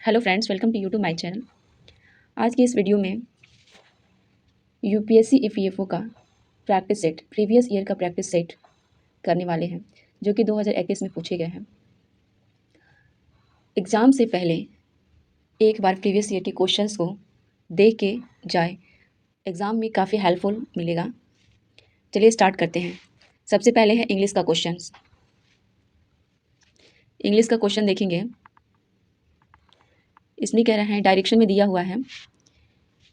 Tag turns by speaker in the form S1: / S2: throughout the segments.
S1: Hello friends, welcome to you to my channel. आज की इस वीडियो में यूपीएससी ईपीएफओ का प्रैक्टिस सेट, प्रीवियस ईयर का प्रैक्टिस सेट करने वाले हैं, जो कि 2021 में पूछे गए हैं। एग्ज़ाम से पहले एक बार प्रीवियस ईयर के क्वेश्चंस को देख के जाए, एग्ज़ाम में काफ़ी हेल्पफुल मिलेगा। चलिए स्टार्ट करते हैं। सबसे पहले है इंग्लिश का क्वेश्चंस। इंग्लिश का क्वेश्चन देखेंगे। इसमें कह रहा है, डायरेक्शन में दिया हुआ है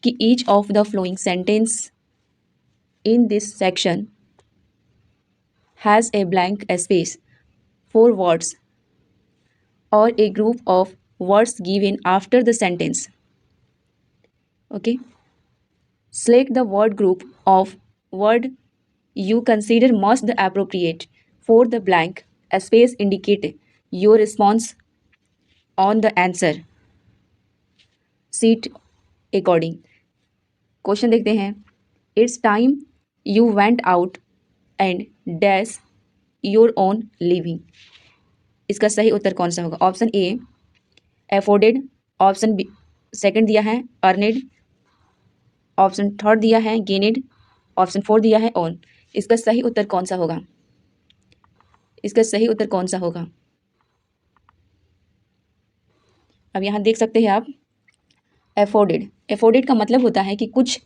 S1: कि each of the following sentence in this section has a blank space for words or a group of words given after the sentence. Okay. Select the word group of word you consider most appropriate for the blank space. Indicate your response on the answer sheet according. Question देखते हैं। It's time you went out and dash your own living. इसका सही उत्तर कौन सा होगा? Option A afforded, option B second दिया है अर्नेड, ऑप्शन थर्ड दिया है गेनेड, ऑप्शन फोर्थ दिया है ओन। इसका सही उत्तर कौन सा होगा? इसका सही उत्तर कौन सा होगा? अब यहाँ देख सकते हैं आप, एफोर्डेड। एफोर्डेड का मतलब होता है कि कुछ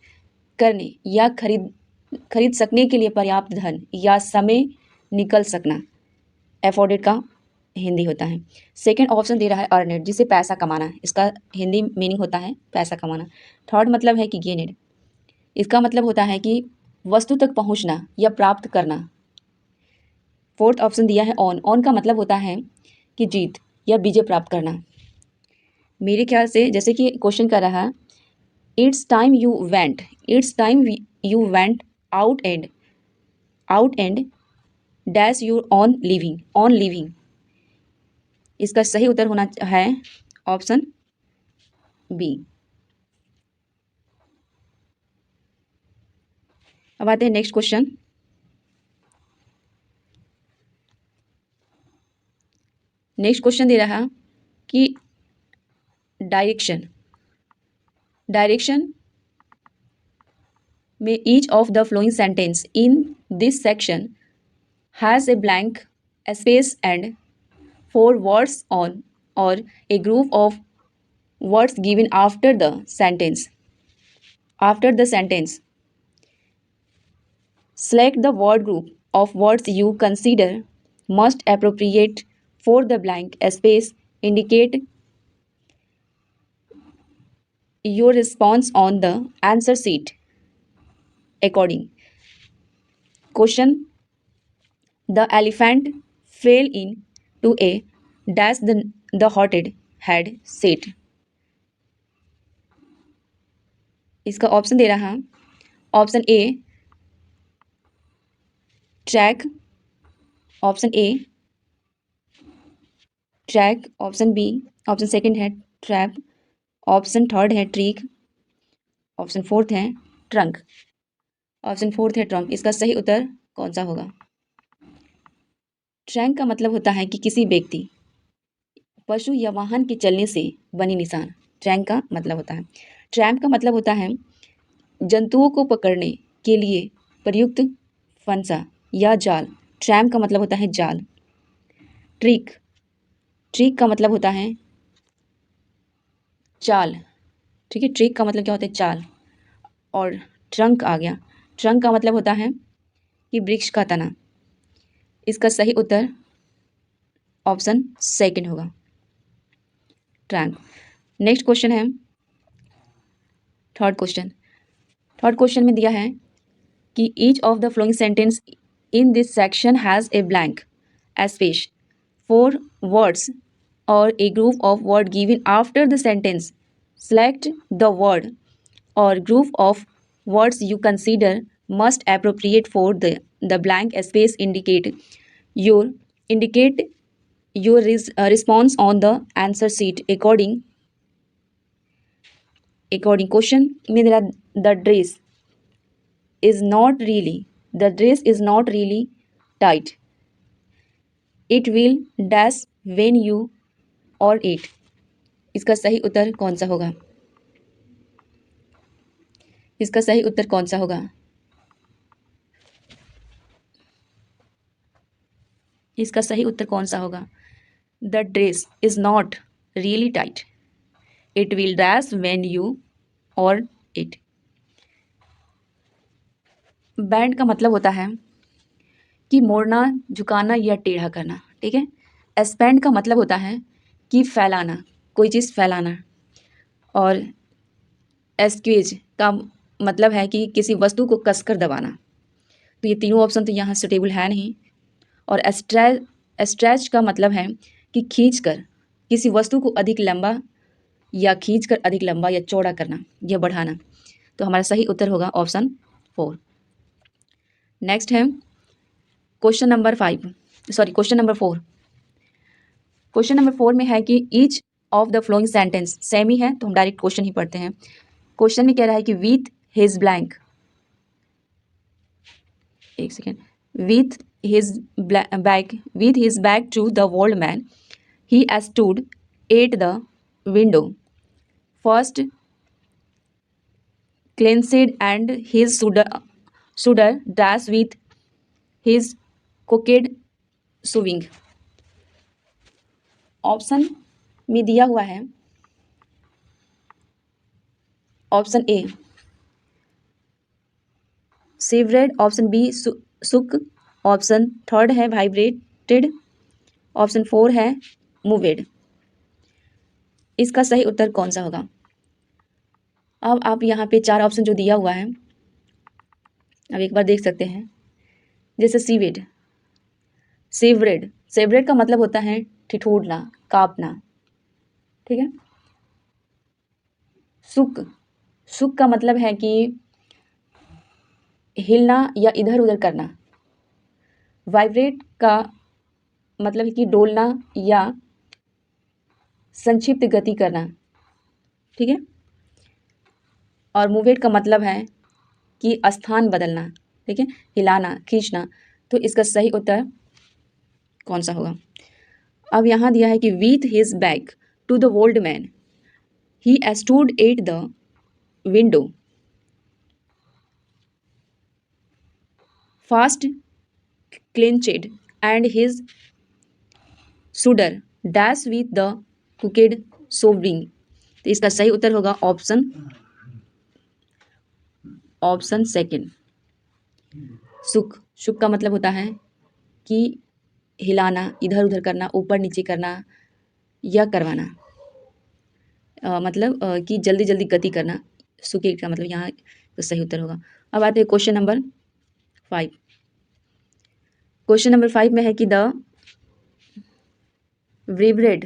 S1: करने या खरीद सकने के लिए पर्याप्त धन या समय निकल सकना, एफोर्डेड का हिंदी होता है। सेकंड ऑप्शन दे रहा है अर्नेड, जिसे पैसा कमाना, इसका हिंदी मीनिंग होता है पैसा कमाना। थर्ड मतलब है कि गेनेड, इसका मतलब होता है कि वस्तु तक पहुंचना या प्राप्त करना। फोर्थ ऑप्शन दिया है ऑन। ऑन का मतलब होता है कि जीत या विजय प्राप्त करना। मेरे ख्याल से जैसे कि क्वेश्चन कर रहा है, it's time you went out and dash you're on living. इसका सही उत्तर होना है ऑप्शन बी। अब आते हैं नेक्स्ट क्वेश्चन। नेक्स्ट क्वेश्चन दे रहा कि डायरेक्शन में each of the following sentence in this section has a blank space and four words on or a group of words given after the sentence. Select the word group of words you consider most appropriate for the blank space. Indicate your response on the answer sheet according. Question: the elephant fell into a dash the hothead had said. इसका option दे रहा, option A track, option A track, option B, option second है trap, option third है trick, option fourth है trunk. Option fourth है trunk. इसका सही उत्तर कौन सा होगा? ट्रंक का मतलब होता है कि किसी व्यक्ति, पशु या वाहन के चलने से बनी निशान, ट्रंक का मतलब होता है। ट्रैप का मतलब होता है जंतुओं को पकड़ने के लिए प्रयुक्त फंसा या जाल। ट्रैप का मतलब होता है जाल। ट्रिक का मतलब होता है चाल। ठीक है, ट्रिक का मतलब क्या होता है? चाल। और ट्रंक आ गया, ट्रंक का मतलब होता है कि वृक्ष का तना। इसका सही उत्तर ऑप्शन सेकंड होगा, ट्रंक। नेक्स्ट क्वेश्चन है थर्ड क्वेश्चन में दिया है कि each of the following sentence in this section has a blank space for words or a group of words given after the sentence. Select the word or group of words you consider most appropriate for the blank space. Indicate your response on the answer sheet according. Question में the dress is not really tight. It will dash when you or it. इसका सही उत्तर कौन सा होगा? इसका सही उत्तर कौन सा होगा? इसका सही उत्तर कौन सा होगा? The dress is not really tight, it will dash when you और इट। बैंड का मतलब होता है कि मोड़ना, झुकाना या टेढ़ा करना, ठीक है। एक्सपैंड का मतलब होता है कि फैलाना, कोई चीज़ फैलाना। और एस्क्वेज का मतलब है कि किसी वस्तु को कसकर दबाना। तो ये तीनों ऑप्शन तो यहाँ सुटेबल है नहीं। और स्ट्रेच का मतलब है कि खींचकर किसी वस्तु को अधिक लंबा या खींचकर अधिक लंबा या चौड़ा करना या बढ़ाना। तो हमारा सही उत्तर होगा ऑप्शन 4। नेक्स्ट है क्वेश्चन नंबर 4। क्वेश्चन नंबर 4 में है कि each of the following sentence, same ही है तो हम डायरेक्ट क्वेश्चन ही पढ़ते हैं। क्वेश्चन में कह रहा है कि विथ हिज ब्लैंक, एक second, with his back to the old man he stood at the window, first cleansed and his shudder dash with his crooked sewing। Option में दिया हुआ है option A severed, option B suck, option third है vibrated, option 4 है मूवेड। इसका सही उत्तर कौन सा होगा? अब आप यहाँ पे 4 ऑप्शन जो दिया हुआ है अब एक बार देख सकते हैं। जैसे सीवेड, सेवरेड का मतलब होता है ठिठुरना, कांपना, ठीक है। सुक का मतलब है कि हिलना या इधर उधर करना। वाइब्रेट का मतलब है कि डोलना या संक्षिप्त गति करना, ठीक है। और मूवेट का मतलब है कि स्थान बदलना, ठीक है, हिलाना, खींचना। तो इसका सही उत्तर कौन सा होगा? अब यहाँ दिया है कि with his back to the old man he stood at the window, fists clenched and his shoulder dash with the cooked sobering. तो इसका सही उत्तर होगा ऑप्शन सेकंड, सुख का मतलब होता है कि हिलाना, इधर उधर करना, ऊपर नीचे करना या करवाना, मतलब कि जल्दी जल्दी गति करना। सुके का मतलब यहाँ तो सही उत्तर होगा। अब आते हैं क्वेश्चन नंबर 5। क्वेश्चन नंबर 5 में है कि the bereaved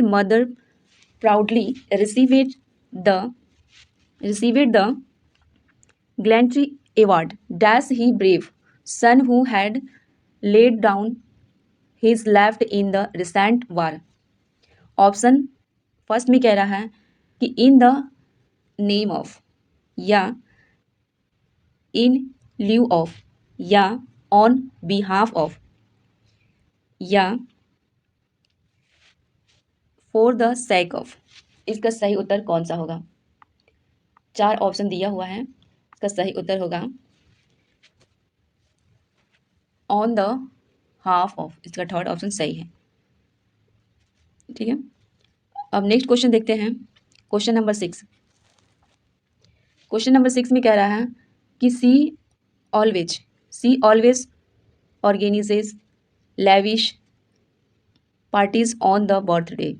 S1: mother proudly received the Gallantry Award dash he brave son who had laid down his life in the recent war। Option first में कह रहा है कि इन द नेम ऑफ, या इन lieu of, या ऑन बिहाफ ऑफ, या for the sake of. इसका सही उत्तर कौन सा होगा? 4 ऑप्शन दिया हुआ है, इसका सही उत्तर होगा ऑन द हाफ ऑफ। इसका थर्ड ऑप्शन सही है, ठीक है। अब नेक्स्ट क्वेश्चन देखते हैं। Question number 6। क्वेश्चन नंबर 6 में कह रहा है कि she always organises lavish parties on the birthday.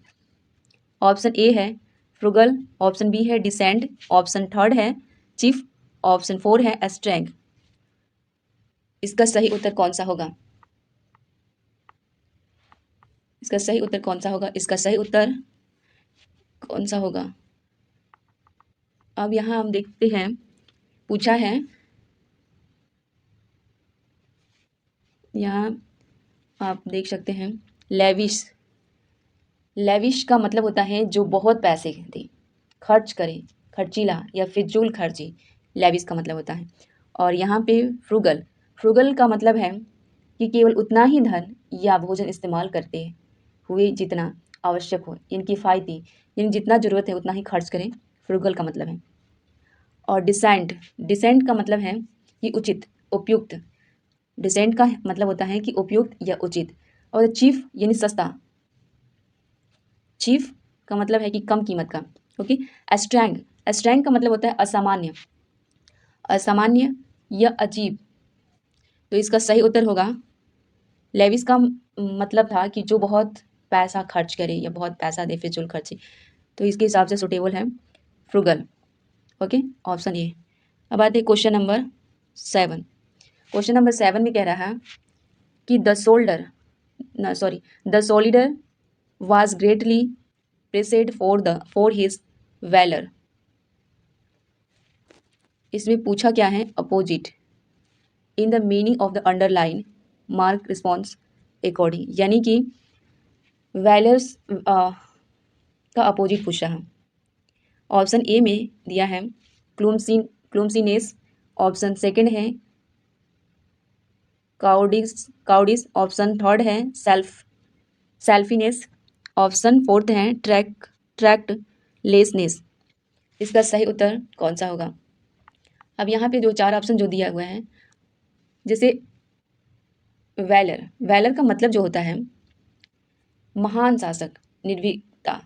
S1: Option A है फ्रुगल, ऑप्शन बी है डिसेंड, ऑप्शन थर्ड है चीफ, ऑप्शन 4 है एस्ट्रैंग। इसका सही उत्तर कौन सा होगा? इसका सही उत्तर कौन सा होगा? इसका सही उत्तर कौन सा होगा? अब यहाँ हम देखते हैं, पूछा है यहाँ आप देख सकते हैं लेविश का मतलब होता है जो बहुत पैसे दे, खर्च करे, खर्चीला या फिजूल खर्ची, लेविश का मतलब होता है। और यहाँ पे फ्रुगल का मतलब है कि केवल उतना ही धन या भोजन इस्तेमाल करते हुए जितना आवश्यक हो, यानी किफ़ायती, यानी जितना ज़रूरत है उतना ही खर्च करें, फ्रूगल का मतलब है। और डिसेंट, डिसेंट का मतलब है कि उचित, उपयुक्त। डिसेंट का मतलब होता है कि उपयुक्त या उचित। और चीफ यानी सस्ता, चीफ का मतलब है कि कम कीमत का। ओके। एस्ट्रैंग, एस्ट्रैंग का मतलब होता है असामान्य, असामान्य या अजीब। तो इसका सही उत्तर होगा, लेविस का मतलब था कि जो बहुत पैसा खर्च करे या बहुत पैसा दे, फिजूल खर्ची। तो इसके हिसाब से सुटेबल है फ्रूगल। Okay, option A. अब आते हैं क्वेश्चन नंबर 7। क्वेश्चन नंबर 7 में कह रहा है कि the soldier was greatly praised for his valor। इसमें पूछा क्या है, opposite in the meaning of the underline mark response according, यानी कि वैलर्स का अपोजिट पूछ रहा है। ऑप्शन ए में दिया है क्लूमसीनेस, ऑप्शन सेकंड है काउडिस, ऑप्शन थर्ड है सेल्फिनेस, ऑप्शन फोर्थ है ट्रैक्ट लेसनेस। इसका सही उत्तर कौन सा होगा? अब यहाँ पे जो 4 ऑप्शन जो दिया हुआ है, जैसे वैलर, वैलर का मतलब जो होता है महान शासक, निर्भीकता,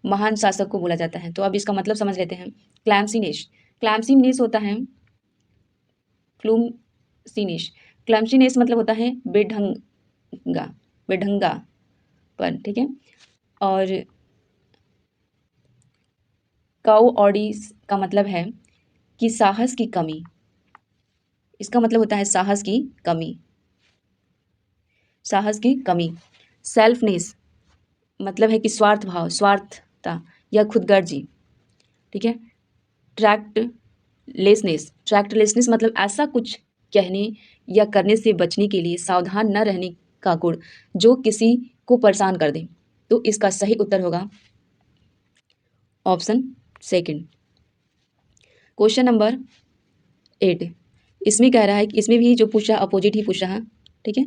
S1: महान शासक को बोला जाता है। तो अब इसका मतलब समझ लेते हैं। क्लैम्सीनेस, क्लैम्सीनेस होता है क्लूमसीनेस, क्लैम्सीनेस मतलब होता है बेढंगा, बेढंगा पर, ठीक है। और काओऑर्डिस का मतलब है कि साहस की कमी, इसका मतलब होता है साहस की कमी, साहस की कमी। सेल्फनेस मतलब है कि स्वार्थ भाव, स्वार्थता या खुदगर्जी, ठीक है। ट्रैक्टलेसनेस मतलब ऐसा कुछ कहने या करने से बचने के लिए सावधान न रहने का गुण जो किसी को परेशान कर दे। तो इसका सही उत्तर होगा ऑप्शन सेकंड। क्वेश्चन नंबर 8, इसमें कह रहा है कि इसमें भी जो पूछा अपोजिट ही पूछ रहा, ठीक है।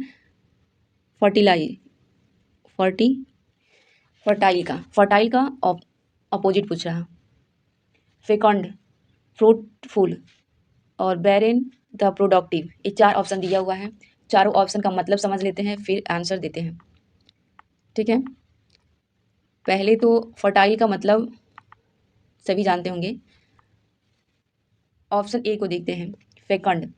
S1: फर्टाइल का अपोजिट पूछ रहा, फेकंड, फ्रूटफुल और बैरेन द प्रोडक्टिव। ये 4 ऑप्शन दिया हुआ है। चारों ऑप्शन का मतलब समझ लेते हैं, फिर आंसर देते हैं, ठीक है। पहले तो फर्टाइल का मतलब सभी जानते होंगे। ऑप्शन ए को देखते हैं, फेकंड।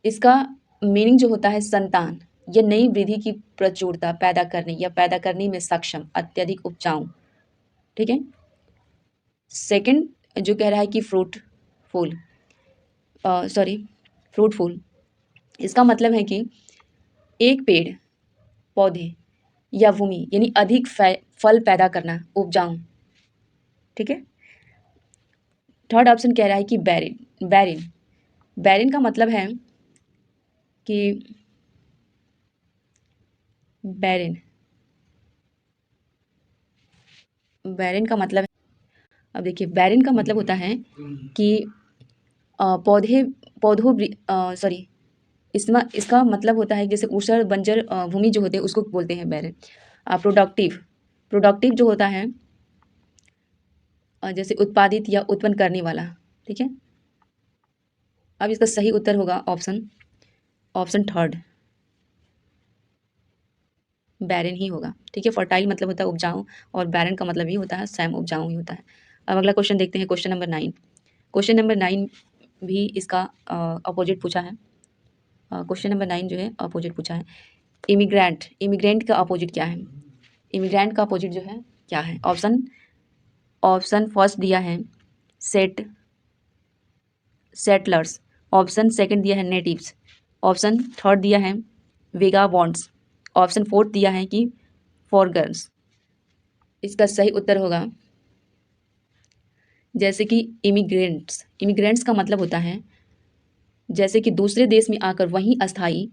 S1: इसका मीनिंग जो होता है संतान या नई वृद्धि की प्रचुरता पैदा करने या पैदा करने में सक्षम, अत्यधिक उपजाऊ, ठीक है। सेकंड जो कह रहा है कि फ्रूटफुल, इसका मतलब है कि एक पेड़, पौधे या भूमि यानी अधिक फल पैदा करना, उपजाऊ, ठीक है। थर्ड ऑप्शन कह रहा है कि बैरिन का मतलब है कि बैरिन का मतलब, अब देखिए बैरिन का मतलब होता है कि इसका मतलब होता है जैसे ऊसर बंजर भूमि जो होते हैं उसको बोलते हैं बैरिन। प्रोडक्टिव जो होता है जैसे उत्पादित या उत्पन्न करने वाला, ठीक है। अब इसका सही उत्तर होगा ऑप्शन थर्ड, बैरन ही होगा, ठीक है। फर्टाइल मतलब होता है उपजाऊ और बैरन का मतलब ही होता है स्वयं उपजाऊ ही होता है। अब अगला क्वेश्चन देखते हैं, क्वेश्चन नंबर 9। क्वेश्चन नंबर 9 भी इसका अपोजिट पूछा है। क्वेश्चन नंबर 9 जो है अपोजिट पूछा है। इमिग्रेंट का अपोजिट क्या है? इमिग्रेंट का अपोजिट जो है क्या है? ऑप्शन फर्स्ट दिया है सेटलर्स, ऑप्शन सेकंड दिया है नेटिव्स, ऑप्शन थर्ड दिया है वेगाबॉन्ड्स, ऑप्शन फोर्थ दिया है कि फॉरगर्स। इसका सही उत्तर होगा, जैसे कि इमिग्रेंट्स का मतलब होता है जैसे कि दूसरे देश में आकर वहीं अस्थायी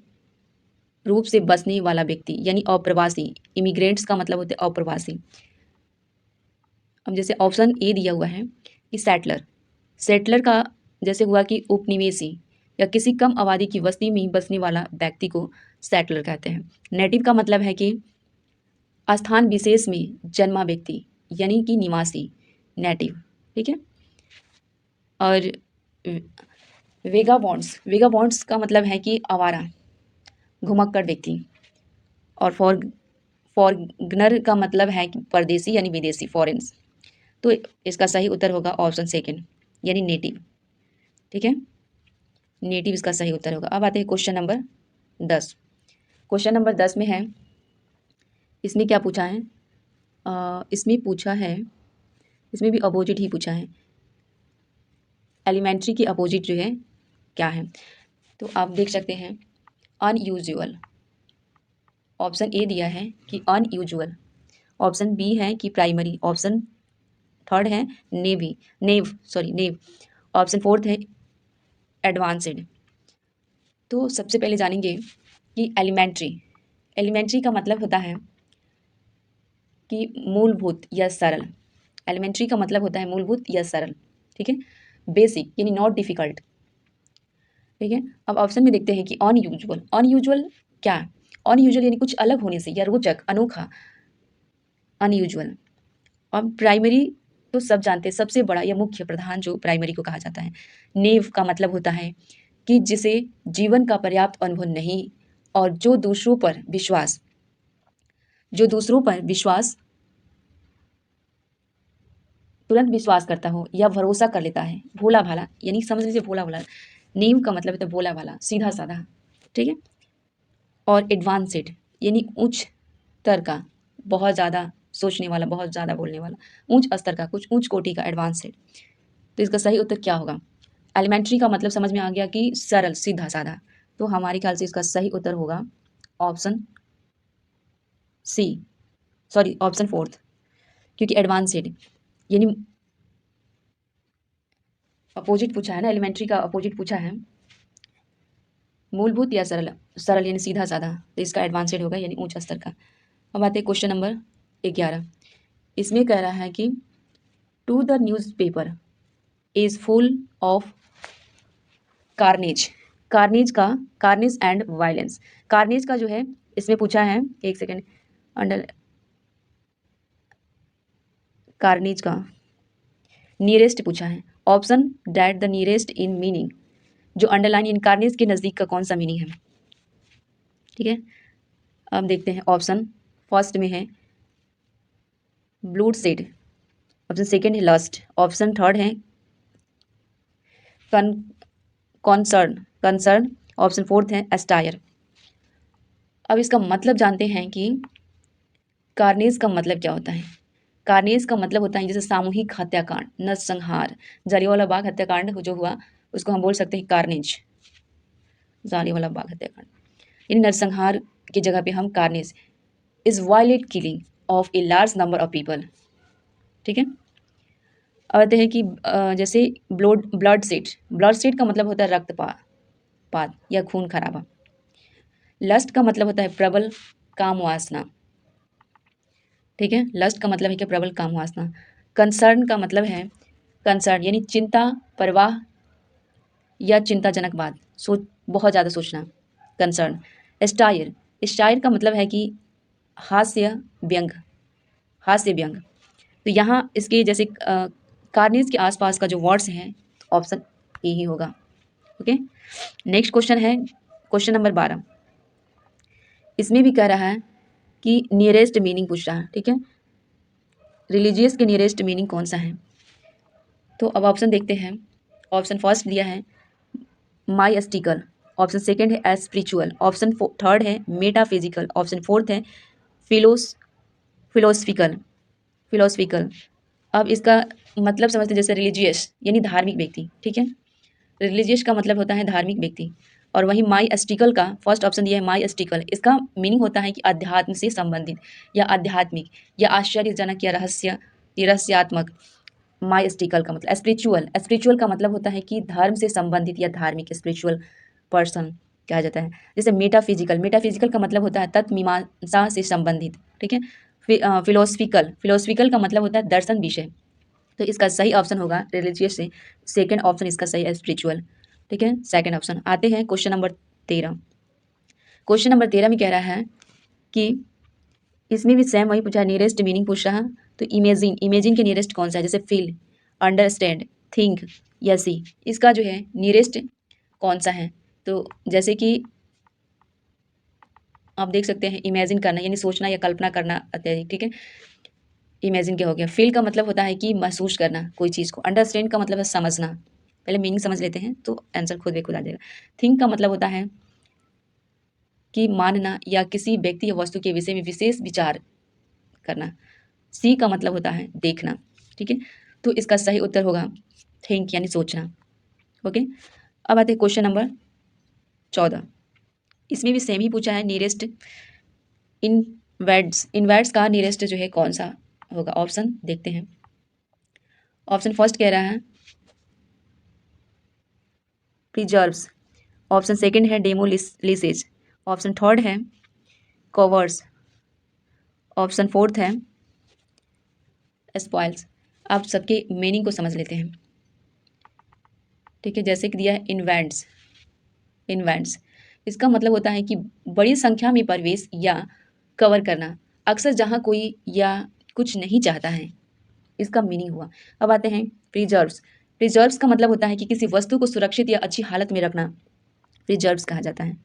S1: रूप से बसने वाला व्यक्ति, यानी अप्रवासी। इमिग्रेंट्स का मतलब होता है अप्रवासी। अब जैसे ऑप्शन ए दिया हुआ है कि सेटलर का जैसे हुआ कि उपनिवेशी या किसी कम आबादी की बस्ती में बसने वाला व्यक्ति को सेटलर कहते हैं। नेटिव का मतलब है कि स्थान विशेष में जन्मा व्यक्ति यानी कि निवासी, नेटिव। ठीक है। और वेगाबॉन्ड्स का मतलब है कि आवारा, घुमक्कड़ व्यक्ति। और फॉरगनर का मतलब है कि परदेसी यानी विदेशी, फॉरेन्स। तो इसका सही उत्तर होगा ऑप्शन सेकंड यानी नेटिव। ठीक है, नेटिव इसका सही उत्तर होगा। अब आते हैं क्वेश्चन नंबर 10। क्वेश्चन नंबर 10 में है, इसमें क्या पूछा है? इसमें पूछा है, इसमें भी अपोजिट ही पूछा है। एलिमेंट्री की अपोजिट जो है क्या है? तो आप देख सकते हैं अनयूजुअल। ऑप्शन ए दिया है कि अनयूजुअल, ऑप्शन बी है कि प्राइमरी, ऑप्शन थर्ड है नेव, ऑप्शन फोर्थ है एडवांस्ड। तो सबसे पहले जानेंगे कि एलिमेंट्री का मतलब होता है कि मूलभूत या सरल। एलिमेंट्री का मतलब होता है मूलभूत या सरल। ठीक है, बेसिक यानी नॉट डिफिकल्ट। ठीक है, अब ऑप्शन में देखते हैं कि अनयूजुअल क्या है? अनयूजुअल यानी कुछ अलग होने से या रोचक, अनोखा, अनयूजुअल। अब प्राइमरी तो सब जानते हैं, सबसे बड़ा या मुख्य प्रधान जो प्राइमरी को कहा जाता है। नेव का मतलब होता है कि जिसे जीवन का पर्याप्त अनुभव नहीं और जो दूसरों पर विश्वास तुरंत विश्वास करता हो या भरोसा कर लेता है, भोला भाला, यानी समझ लीजिए भोला भाला। नेम का मतलब है तो भोला भाला, सीधा साधा। ठीक है, और एडवांस्ड यानी उच्च स्तर का, बहुत ज़्यादा सोचने वाला, बहुत ज़्यादा बोलने वाला, उच्च स्तर का, कुछ उच्च कोटि का, एडवांस्ड। तो इसका सही उत्तर क्या होगा? एलिमेंट्री का मतलब समझ में आ गया कि सरल, सीधा साधा। तो हमारे ख्याल से इसका सही उत्तर होगा option C, sorry option fourth, क्योंकि एडवांस्ड यानी अपोजिट पूछा है ना, एलिमेंट्री का अपोजिट पूछा है, मूलभूत या सरल। सरल यानी सीधा साधा, तो इसका एडवांस्ड होगा यानी ऊंचा स्तर का। अब आते हैं क्वेश्चन नंबर 11। इसमें कह रहा है कि to the newspaper is full of carnage. Carnage and violence. Carnage का जो है इसमें पूछा है, एक सेकेंड, अंडर कार्नेज का नियरेस्ट पूछा है। Option that the nearest in meaning, जो अंडरलाइन इन कार्नेज के नज़दीक का कौन सा मीनिंग है? ठीक है, अब देखते हैं। ऑप्शन फर्स्ट में है ब्लूड सेड, ऑप्शन सेकेंड है लस्ट, ऑप्शन थर्ड है कंसर्न, ऑप्शन फोर्थ है एस्टायर। अब इसका मतलब जानते हैं कि कार्नेज का मतलब क्या होता है। कार्नेज का मतलब होता है जैसे सामूहिक हत्याकांड, नरसंहार, जलियांवाला बाग हत्याकांड जो हुआ उसको हम बोल सकते हैं कार्नेज, जलियांवाला बाग हत्याकांड, यानी नरसंहार की जगह पे हम carnage is violent killing of a large number of people. ठीक है, अब आते हैं कि जैसे ब्लड सेट का मतलब होता है रक्तपात या खून खराबा। लस्ट का मतलब होता है प्रबल काम वासना। ठीक है, लस्ट का मतलब है कि प्रबल काम वासना। कंसर्न का मतलब है कंसर्न यानी चिंता, परवाह या चिंताजनक बात, सोच, बहुत ज़्यादा सोचना, कंसर्न। स्टायर का मतलब है कि हास्य व्यंग, तो यहाँ इसके जैसे कार्नेज के आसपास का जो वर्ड्स हैं, ऑप्शन ए ही होगा। ओके, नेक्स्ट क्वेश्चन है क्वेश्चन नंबर 12। इसमें भी कह रहा है कि नियरेस्ट मीनिंग पूछ रहा है। ठीक है, रिलीजियस के नियरेस्ट मीनिंग कौन सा है? तो अब ऑप्शन देखते हैं। ऑप्शन फर्स्ट दिया है माइस्टिकल, ऑप्शन सेकंड है स्पिरिचुअल, ऑप्शन थर्ड है मेटाफिजिकल, ऑप्शन फोर्थ है फिलोसफिकल। अब इसका मतलब समझते हैं, जैसे रिलीजियस यानी धार्मिक व्यक्ति। ठीक है, रिलीजियस का मतलब होता है धार्मिक व्यक्ति, और वहीं माइस्टिकल का फर्स्ट ऑप्शन दिया है माइस्टिकल, इसका मीनिंग होता है कि अध्यात्म से संबंधित या आध्यात्मिक या आश्चर्यजनक या रहस्यात्मक। माइस्टिकल का मतलब स्पिरिचुअल का मतलब होता है कि धर्म से संबंधित या धार्मिक, स्पिरिचुअल पर्सन कहा जाता है। जैसे मेटाफिजिकल का मतलब होता है तत्व मीमांसा से संबंधित। ठीक है, फिलोसफिकल का मतलब होता है दर्शन विषय। तो इसका सही ऑप्शन होगा रिलीजियस से सेकंड ऑप्शन इसका सही है स्पिरिचुअल। ठीक है, सेकंड ऑप्शन। आते हैं क्वेश्चन नंबर 13। क्वेश्चन नंबर 13 में कह रहा है कि इसमें भी सेम वही पूछा, नियरेस्ट मीनिंग पूछ रहा। तो इमेजिन, इमेजिन के नियरेस्ट कौन सा है, जैसे फील, अंडरस्टैंड, थिंक या सी, इसका जो है नियरेस्ट कौन सा है। तो जैसे कि आप देख सकते हैं, इमेजिन करना यानी सोचना या कल्पना करना अत्यधिक, ठीक है। इमेजिन क्या हो गया, फील का मतलब होता है कि महसूस करना कोई चीज़ को, अंडरस्टैंड का मतलब है समझना। पहले मीनिंग समझ लेते हैं तो आंसर खुद ब खुद आ जाएगा। थिंक का मतलब होता है कि मानना या किसी व्यक्ति या वस्तु के विषय में विशेष विचार करना। सी का मतलब होता है देखना, ठीक है। तो इसका सही उत्तर होगा थिंक यानी सोचना। ओके, अब आते हैं क्वेश्चन नंबर 14। इसमें भी सेम ही पूछा है, nearest in words, in words का नियरेस्ट जो है कौन सा होगा। ऑप्शन देखते हैं। ऑप्शन फर्स्ट कह रहा है प्रिजर्व्स, ऑप्शन सेकंड है डेमोलिसिस, ऑप्शन थर्ड है कवर्स, ऑप्शन फोर्थ है स्पॉइल्स। आप सबके मीनिंग को समझ लेते हैं, ठीक है। जैसे कि दिया है इन्वेंट्स, इन्वेंट्स इसका मतलब होता है कि बड़ी संख्या में प्रवेश या कवर करना, अक्सर जहाँ कोई या कुछ नहीं चाहता है, इसका मीनिंग हुआ। अब आते हैं प्रिजर्व्स, प्रिजर्व्स का मतलब होता है कि किसी वस्तु को सुरक्षित या अच्छी हालत में रखना प्रिजर्व्स कहा जाता है।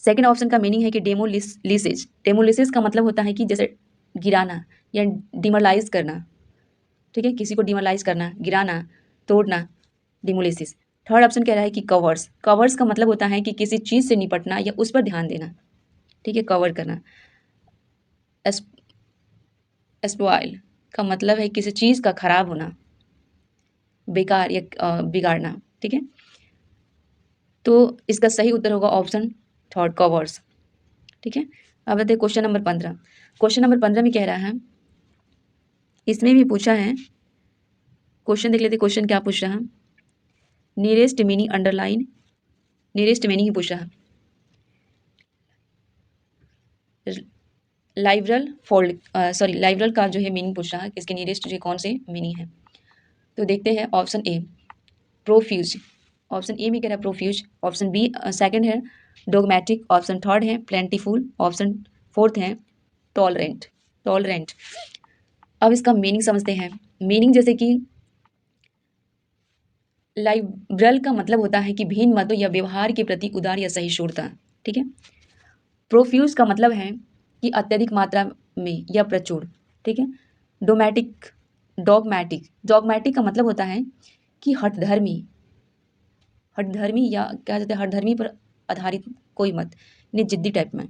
S1: सेकंड ऑप्शन का मीनिंग है कि डेमोलिसिस, डेमोलिसिस का मतलब होता है कि जैसे गिराना या डिमोलाइज करना, ठीक है, किसी को डिमोलाइज करना, गिराना, तोड़ना, डिमोलिसिस। थर्ड ऑप्शन कह रहा है कि कवर्स, कवर्स का मतलब होता है कि किसी चीज़ से निपटना या उस पर ध्यान देना, ठीक है, कवर करना। स्पॉइल का मतलब है किसी चीज़ का खराब होना, बेकार या बिगाड़ना, ठीक है। तो इसका सही उत्तर होगा ऑप्शन थर्ड कवर्स, ठीक है। अब आते हैं क्वेश्चन नंबर 15। क्वेश्चन नंबर 15 में कह रहा है, इसमें भी पूछा है, क्वेश्चन देख लेते क्वेश्चन क्या पूछ रहा है। Nearest meaning underline, nearest meaning ही पूछ रहा है। लाइब्रल फोल्ड, सॉरी लाइब्रल का जो है मीनिंग पूछ रहा है कि इसके नियरेस्ट जो कौन से मीनिंग है। तो देखते हैं option A profuse, option A में कह रहा है प्रोफ्यूज, ऑप्शन बी सेकंड है डोगमेटिक, ऑप्शन थर्ड है प्लेंटीफुल, ऑप्शन फोर्थ है टॉलरेंट, टॉलरेंट। अब इसका मीनिंग समझते हैं। मीनिंग जैसे कि लाइबरल का मतलब होता है कि भिन्न मतों या व्यवहार के प्रति उदार या सहिष्णुता, ठीक है। प्रोफ्यूज का मतलब है कि अत्यधिक मात्रा में या प्रचुर, ठीक है। डोमेटिक, डॉगमैटिक, डॉगमैटिक का मतलब होता है कि हठधर्मी, हठधर्मी या क्या कहते हैं हठधर्मी पर आधारित कोई मत, यानी जिद्दी टाइप में।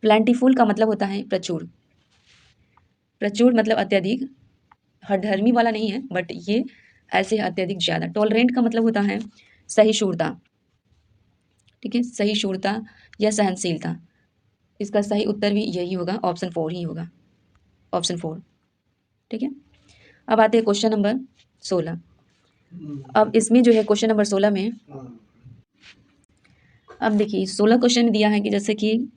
S1: प्लेंटीफुल का मतलब होता है प्रचुर, प्रचुर मतलब अत्यधिक, हठधर्मी वाला नहीं है बट ये ऐसे अत्यधिक ज़्यादा। टॉलरेंट का मतलब होता है सहिष्णुता, ठीक है, सहिष्णुता या सहनशीलता। इसका सही उत्तर भी यही होगा, ऑप्शन फोर ही होगा, ऑप्शन फोर, ठीक है। अब आते हैं क्वेश्चन नंबर 16। अब इसमें जो है क्वेश्चन नंबर 16 में, अब देखिए 16 क्वेश्चन में दिया है कि जैसे कि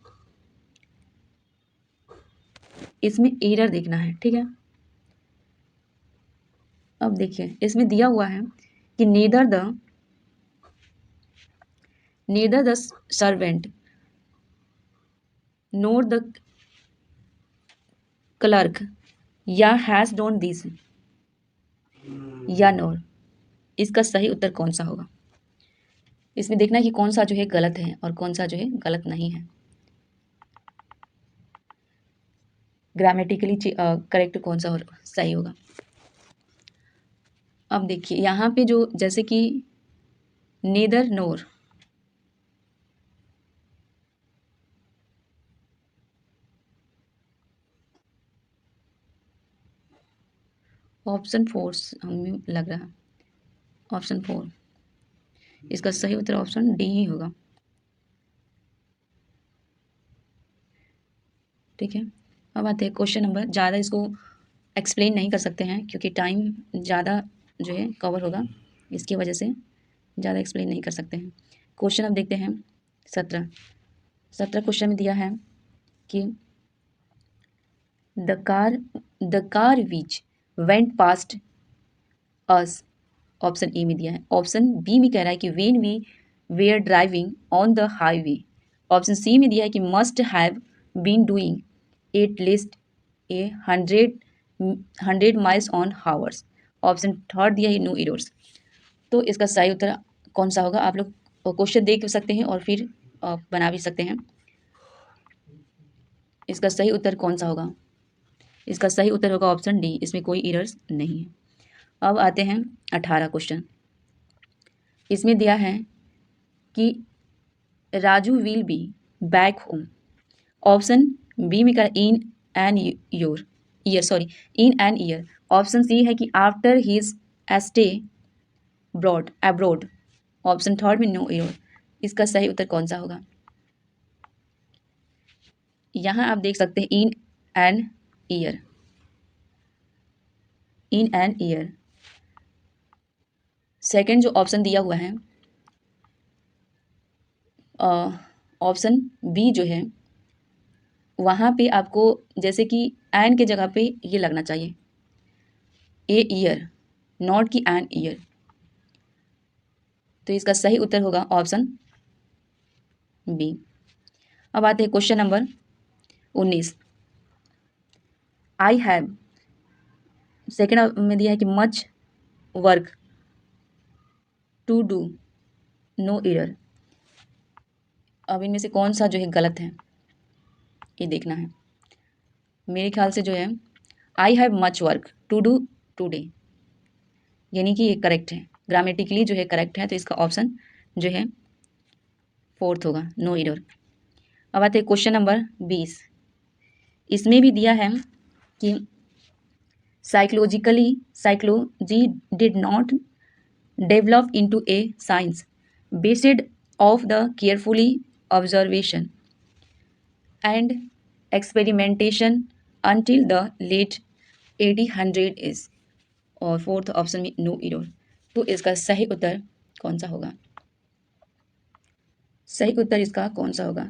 S1: इसमें एरर देखना है, ठीक है। अब देखिए इसमें दिया हुआ है कि neither the servant nor the clerk या हैज डोंट दिस या नोर, इसका सही उत्तर कौन सा होगा। इसमें देखना है कि कौन सा जो है गलत है और कौन सा जो है गलत नहीं है, ग्रामेटिकली करेक्ट कौन सा सही होगा। अब देखिए यहाँ पे जो जैसे कि नेदर नोर, ऑप्शन फोर हमें लग रहा है, ऑप्शन फोर, इसका सही उत्तर ऑप्शन डी ही होगा, ठीक है। अब आते हैं क्वेश्चन नंबर, ज़्यादा इसको एक्सप्लेन नहीं कर सकते हैं क्योंकि टाइम ज़्यादा जो है कवर होगा, इसकी वजह से ज़्यादा एक्सप्लेन नहीं कर सकते हैं। क्वेश्चन अब देखते हैं 17। 17 क्वेश्चन में दिया है कि the car which went past us, option A में दिया है। ऑप्शन बी में कह रहा है कि when we were driving on the highway, option C में दिया है कि must have been doing at least a 100 miles on hours. Option third दिया है नो एरर्स। तो इसका सही उत्तर कौन सा होगा? आप लोग क्वेश्चन देख सकते हैं और फिर बना भी सकते हैं। इसका सही उत्तर कौन सा होगा? इसका सही उत्तर होगा ऑप्शन डी, इसमें कोई एरर्स नहीं है। अब आते हैं 18 क्वेश्चन। इसमें दिया है कि Raju will be back home. Option B में कर in an year. Option C है कि after his stay abroad. Option third में नो ईयर। इसका सही उत्तर कौन सा होगा? यहाँ आप देख सकते हैं इन an year. In an year. Second जो ऑप्शन दिया हुआ है ऑप्शन बी जो है, वहाँ पे आपको जैसे कि एन के जगह पे ये लगना चाहिए, ए ईयर, नॉट की एन ईयर। तो इसका सही उत्तर होगा ऑप्शन बी। अब आते हैं question number 19। I have, second में दिया है कि much work to do, no error. अब इनमें से कौन सा जो है गलत है, ये देखना है। मेरे ख्याल से जो है I have much work to do today, यानी कि ये करेक्ट है, ग्रामेटिकली जो है करेक्ट है। तो इसका ऑप्शन जो है फोर्थ होगा, नो एरर। अब आते हैं क्वेश्चन नंबर 20। इसमें भी दिया है कि psychology did not develop into A science based of the carefully observation and experimentation until the late 1800s। और फोर्थ ऑप्शन में नो एरर। तो इसका सही उत्तर कौन सा होगा? सही उत्तर इसका कौन सा होगा?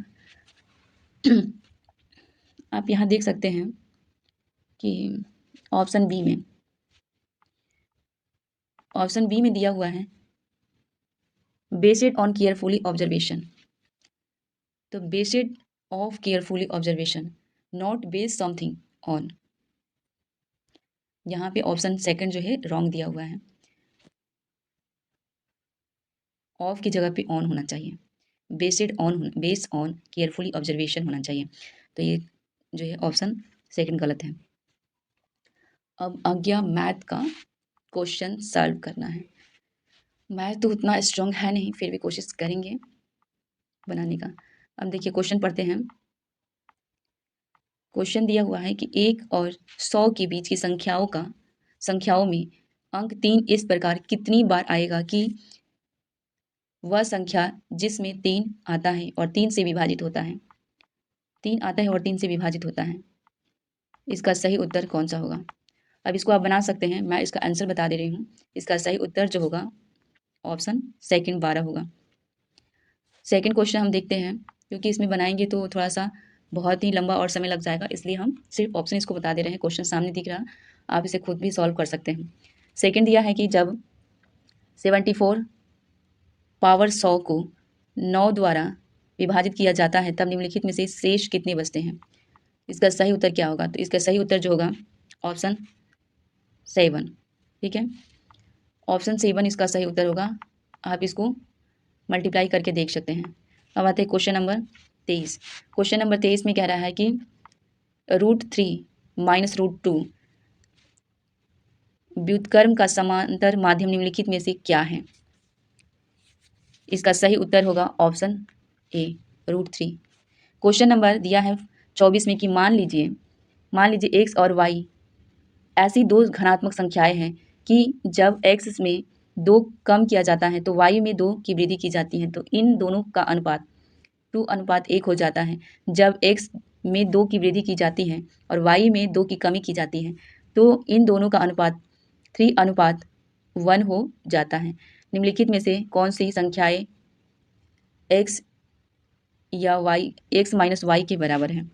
S1: आप यहाँ देख सकते हैं कि ऑप्शन बी में दिया हुआ है बेस्ड ऑन केयरफुली ऑब्जर्वेशन। तो based of carefully observation, not based something on. यहाँ पे ऑप्शन सेकंड जो है रॉन्ग दिया हुआ है, ऑफ की जगह पे ऑन होना चाहिए, बेस्ड ऑन केयरफुली ऑब्जर्वेशन होना चाहिए। तो ये जो है ऑप्शन सेकंड गलत है। अब आज्ञा मैथ का क्वेश्चन सॉल्व करना है। मैथ तो उतना स्ट्रांग है नहीं, फिर भी कोशिश करेंगे बनाने का। अब देखिए क्वेश्चन पढ़ते हैं। क्वेश्चन दिया हुआ है कि 1 और 100 के बीच की संख्याओं में अंक 3 इस प्रकार कितनी बार आएगा कि वह संख्या जिसमें 3 आता है और 3 से विभाजित होता है, 3 आता है और 3 से विभाजित होता है। इसका सही उत्तर कौन सा होगा? अब इसको आप बना सकते हैं, मैं इसका आंसर बता दे रही हूँ। इसका सही उत्तर जो होगा ऑप्शन सेकंड 12 होगा। सेकंड क्वेश्चन हम देखते हैं, क्योंकि इसमें बनाएंगे तो थोड़ा सा बहुत ही लंबा और समय लग जाएगा, इसलिए हम सिर्फ ऑप्शन इसको बता दे रहे हैं। क्वेश्चन सामने दिख रहा, आप इसे खुद भी सॉल्व कर सकते हैं। सेकंड दिया है कि जब 74 पावर 100 को 9 द्वारा विभाजित किया जाता है तब निम्नलिखित में से शेष कितने बचते हैं? इसका सही उत्तर क्या होगा? तो इसका सही उत्तर जो होगा ऑप्शन 7। ठीक है, ऑप्शन 7 इसका सही उत्तर होगा। आप इसको मल्टीप्लाई करके देख सकते हैं। अब आते हैं क्वेश्चन नंबर 23। क्वेश्चन नंबर 23 में कह रहा है कि √3 माइनस √2 व्युत्क्रम का समांतर माध्यम निम्नलिखित में से क्या है? इसका सही उत्तर होगा ऑप्शन ए, √3। क्वेश्चन नंबर दिया है 24 में कि मान लीजिए x और y ऐसी दो घनात्मक संख्याएं हैं कि जब x में 2 कम किया जाता है तो y में 2 की वृद्धि की जाती है, तो इन दोनों का अनुपात 2:1 हो जाता है। जब x में 2 की वृद्धि की जाती है और y में 2 की कमी की जाती है तो इन दोनों का अनुपात 3:1 हो जाता है। निम्नलिखित में से कौन सी संख्याएं x या y, x माइनस वाई के बराबर है?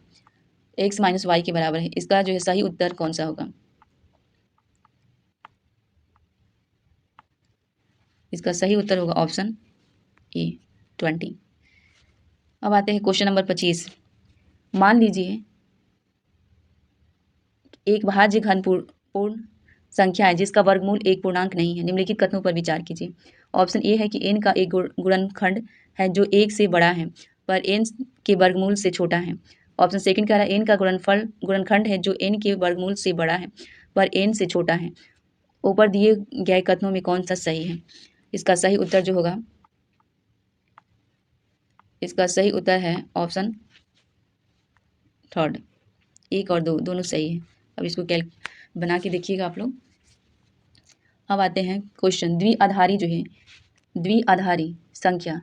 S1: x माइनस वाई के बराबर है, इसका जो है सही उत्तर कौन सा होगा? इसका सही उत्तर होगा ऑप्शन ए, 20। अब आते हैं क्वेश्चन नंबर 25। मान लीजिए एक भाज्य घन पूर्ण संख्या है जिसका वर्गमूल एक पूर्णांक नहीं है। निम्नलिखित कथनों पर विचार कीजिए। ऑप्शन ए है कि n का एक गुणनखंड है जो 1 से बड़ा है पर n के वर्गमूल से छोटा है। ऑप्शन सेकंड कह रहा है n का गुणनखंड है जो n के वर्गमूल से बड़ा है पर n से छोटा है। ऊपर दिए गए कथनों में कौन सा सही है? इसका सही उत्तर जो होगा, इसका सही उत्तर है ऑप्शन थर्ड। 1 और 2 दोनों सही है। अब इसको बना के देखिएगा आप लोग। अब आते हैं क्वेश्चन। द्विआधारी जो है, द्विआधारी संख्या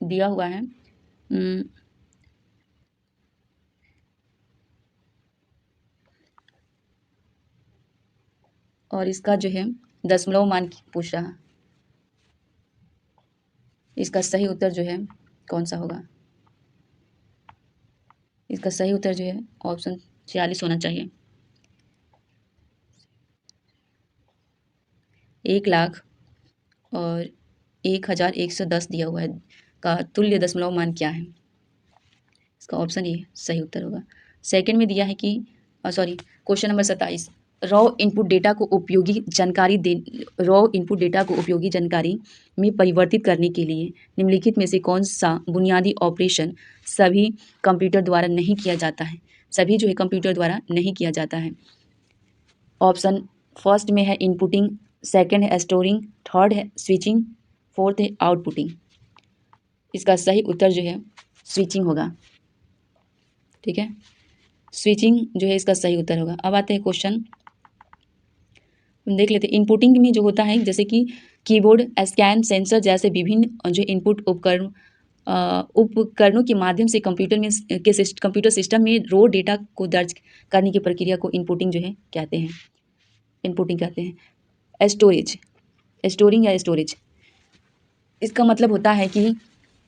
S1: दिया हुआ है और इसका जो है दशमलव मान पूछ रहा। इसका सही उत्तर जो है कौन सा होगा? इसका सही उत्तर जो है ऑप्शन 46 होना चाहिए। 1,00,000 और 1,110 दिया हुआ है का तुल्य दशमलव मान क्या है? इसका ऑप्शन ए सही उत्तर होगा। सेकंड में दिया है कि question number 27, raw input data को उपयोगी जानकारी में परिवर्तित करने के लिए निम्नलिखित में से कौन सा बुनियादी ऑपरेशन सभी कंप्यूटर द्वारा नहीं किया जाता है? सभी जो है कंप्यूटर द्वारा नहीं किया जाता है। ऑप्शन फर्स्ट में है इनपुटिंग, सेकंड है स्टोरिंग, थर्ड है स्विचिंग, फोर्थ है आउटपुटिंग। इसका सही उत्तर जो है स्विचिंग होगा। ठीक है, स्विचिंग जो है इसका सही उत्तर होगा। अब आते हैं क्वेश्चन, देख लेते हैं। इनपुटिंग में जो होता है जैसे कि कीबोर्ड, स्कैन, सेंसर जैसे विभिन्न जो इनपुट उपकरणों के माध्यम से कंप्यूटर सिस्टम में रो डेटा को दर्ज करने की प्रक्रिया को इनपुटिंग जो है कहते हैं, इनपुटिंग कहते हैं। स्टोरिंग या स्टोरेज, इसका मतलब होता है कि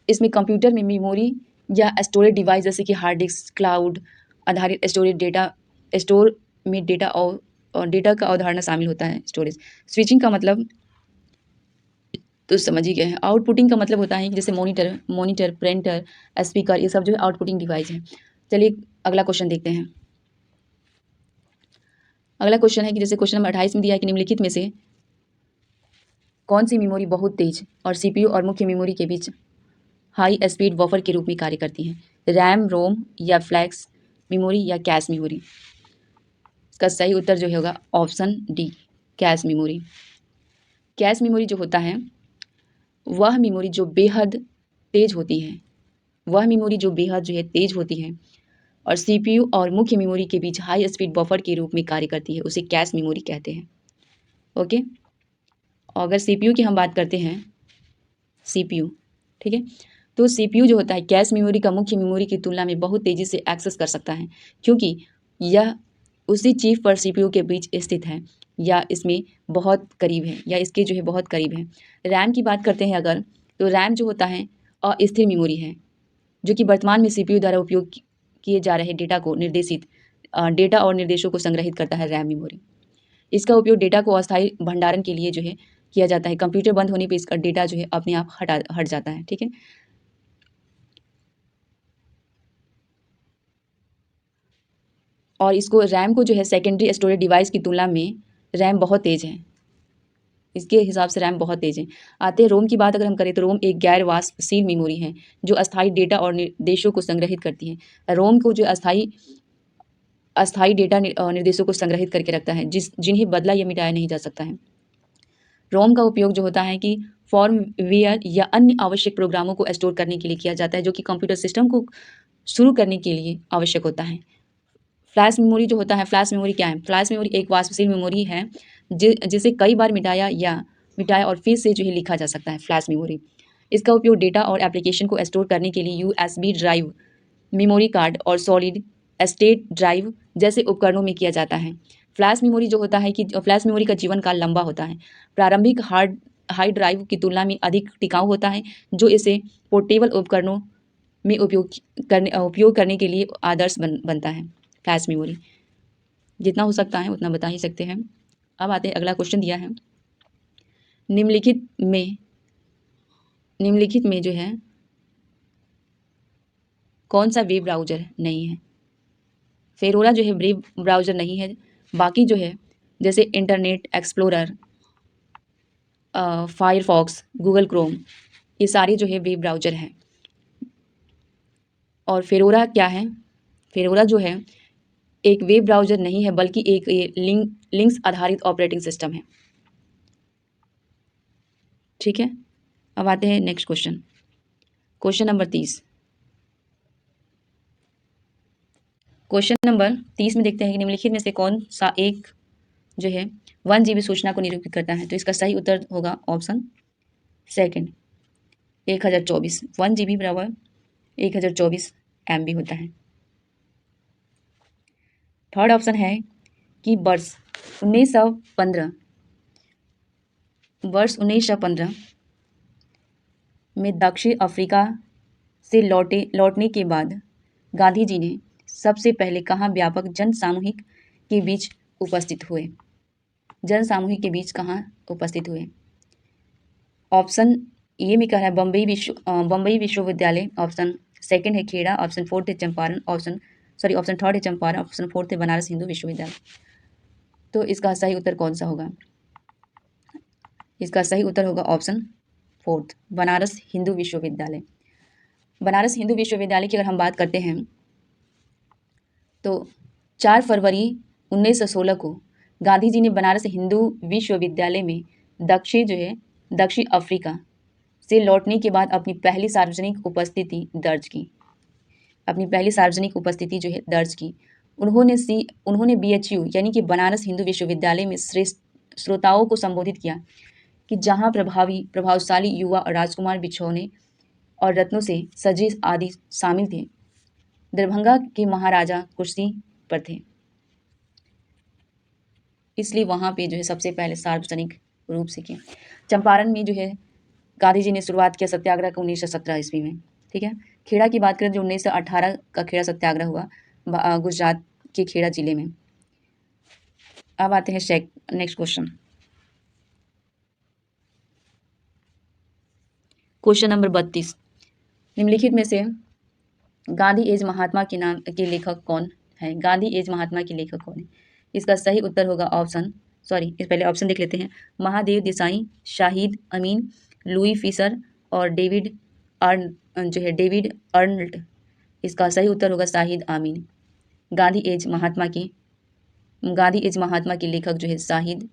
S1: इसमें कंप्यूटर में मेमोरी या स्टोरेज डिवाइस जैसे कि हार्ड डिस्क, क्लाउड आधारित स्टोरेज डेटा स्टोर में डेटा और डेटा का अवधारणा शामिल होता है स्टोरेज। स्विचिंग का मतलब तो समझ ही गए हैं। आउटपुटिंग का मतलब होता है कि जैसे मॉनिटर, प्रिंटर, स्पीकर, ये सब जो है आउटपुटिंग डिवाइस है। चलिए अगला क्वेश्चन देखते हैं। अगला क्वेश्चन है कि जैसे क्वेश्चन नंबर 28 में दिया है कि निम्नलिखित में से कौन सी मेमोरी बहुत तेज और सीपीयू और मुख्य मेमोरी के बीच हाई स्पीड बफर के रूप में कार्य करती है? रैम, रोम या फ्लैश मेमोरी या कैश मेमोरी? इसका सही उत्तर जो होगा option D, cache memory. Cache memory जो होता है वह मेमोरी जो बेहद तेज होती है, वह मेमोरी जो बेहद जो है तेज होती है और सीपीयू और मुख्य मेमोरी के बीच हाई स्पीड बफर के रूप में कार्य करती है, उसे कैश मेमोरी कहते हैं। ओके, और अगर सीपीयू की हम बात करते हैं, सीपीयू, ठीक है, तो सीपीयू जो होता है कैश मेमोरी का मुख्य मेमोरी की तुलना में बहुत तेज़ी से एक्सेस कर सकता है क्योंकि यह उसी चिप पर सीपीयू के बीच स्थित है या इसमें बहुत करीब है या इसके जो है बहुत करीब है। रैम की बात करते हैं अगर, तो रैम जो होता है अस्थिर मेमोरी है जो कि वर्तमान में सीपीयू द्वारा उपयोग किए जा रहे डेटा और निर्देशों को संग्रहित करता है रैम मेमोरी। इसका उपयोग डेटा को अस्थायी भंडारण के लिए जो है किया जाता है। कंप्यूटर बंद होने पे इसका डेटा जो है अपने आप हट जाता है। ठीक है, और इसको रैम को जो है सेकेंडरी स्टोरेज डिवाइस की तुलना में रैम बहुत तेज़ है, इसके हिसाब से रैम बहुत तेज़ है। आते हैं रोम की बात अगर हम करें तो रोम एक गैर वाष्पशील मेमोरी है जो अस्थायी डेटा और निर्देशों को संग्रहित करती है। रोम को जो अस्थायी डेटा निर्देशों को संग्रहित करके रखता है जिन्हें बदला या मिटाया नहीं जा सकता है। रोम का उपयोग जो होता है कि फॉर्मवेयर या अन्य आवश्यक प्रोग्रामों को स्टोर करने के लिए किया जाता है जो कि कंप्यूटर सिस्टम को शुरू करने के लिए आवश्यक होता है। फ्लैश मेमोरी जो होता है, फ्लैश मेमोरी क्या है? फ्लैश मेमोरी एक वाष्पशील मेमोरी है जिसे कई बार मिटाया और फिर से जो है लिखा जा सकता है, फ्लैश मेमोरी। इसका उपयोग डेटा और एप्लीकेशन को स्टोर करने के लिए यूएसबी ड्राइव, मेमोरी कार्ड और सॉलिड स्टेट ड्राइव जैसे उपकरणों में किया जाता है। फ्लैश मेमोरी जो होता है कि फ्लैश मेमोरी का जीवन काल लंबा होता है, प्रारंभिक हार्ड ड्राइव की तुलना में अधिक टिकाऊ होता है जो इसे पोर्टेबल उपकरणों में उपयोग करने के लिए आदर्श बनता है। फ्लैश मेमोरी जितना हो सकता है उतना बता ही सकते हैं। अब आते हैं, अगला क्वेश्चन दिया है निम्नलिखित में जो है कौन सा वेब ब्राउज़र नहीं है? फेरोरा जो है ब्रेव ब्राउज़र नहीं है। बाकी जो है जैसे internet explorer, Firefox, Google Chrome, ये सारे जो है वेब ब्राउज़र हैं। और फेरोरा क्या है? फेरोरा जो है एक वेब ब्राउज़र नहीं है, बल्कि एक ये लिंक्स आधारित ऑपरेटिंग सिस्टम है। ठीक है, अब आते हैं next question. Question number 30। Question number 30 में देखते हैं कि निम्नलिखित में से कौन सा एक जो है 1 GB सूचना को निरूपित करता है। तो इसका सही उत्तर होगा ऑप्शन सेकंड 1024। 1 GB बराबर 1024 MB होता है। थर्ड ऑप्शन है कि वर्ष 1915 में दक्षिण अफ्रीका से लौटने के बाद गांधी जी ने सबसे पहले कहाँ व्यापक जन सामूहिक के बीच उपस्थित हुए? जन सामूहिक के बीच कहाँ उपस्थित हुए? ऑप्शन ए में कह रहा है बम्बई विश्वविद्यालय, ऑप्शन सेकंड है खेड़ा, ऑप्शन फोर्थ है चंपारण, ऑप्शन थर्ड है चंपारण, ऑप्शन फोर्थ है बनारस हिंदू विश्वविद्यालय। तो इसका सही उत्तर कौन सा होगा? इसका सही उत्तर होगा ऑप्शन फोर्थ, बनारस हिंदू विश्वविद्यालय। बनारस हिंदू विश्वविद्यालय की अगर हम बात करते हैं तो 4 फरवरी 1916 को गांधी जी ने बनारस हिंदू विश्वविद्यालय में दक्षिण अफ्रीका से लौटने के बाद अपनी पहली सार्वजनिक उपस्थिति जो है दर्ज की। उन्होंने BHU यानी कि बनारस हिंदू विश्वविद्यालय में श्रोताओं को संबोधित किया कि जहां प्रभावशाली युवा और राजकुमार बिछौने और रत्नों से सजे आदि शामिल थे, दरभंगा के महाराजा कुर्सी पर थे, इसलिए वहां पे जो है सबसे पहले सार्वजनिक रूप से किया। चंपारण में जो है गांधी जी ने शुरुआत किया सत्याग्रह को 1917 ईस्वी में। ठीक है, खेड़ा की बात करें जो 1918 का खेड़ा सत्याग्रह हुआ गुजरात के खेड़ा जिले में। अब आते हैं नेक्स्ट क्वेश्चन। Question number 32। निम्नलिखित में से गांधी एज महात्मा के नाम के लेखक कौन है? गांधी एज महात्मा के लेखक कौन है? इसका सही उत्तर होगा इस पहले ऑप्शन देख लेते हैं। महादेव देसाई, शाहिद अमीन, लुई फिशर और डेविड अर्नल्ट। इसका सही उत्तर होगा शाहिद अमीन। गांधी एज महात्मा के लेखक जो है शाहिद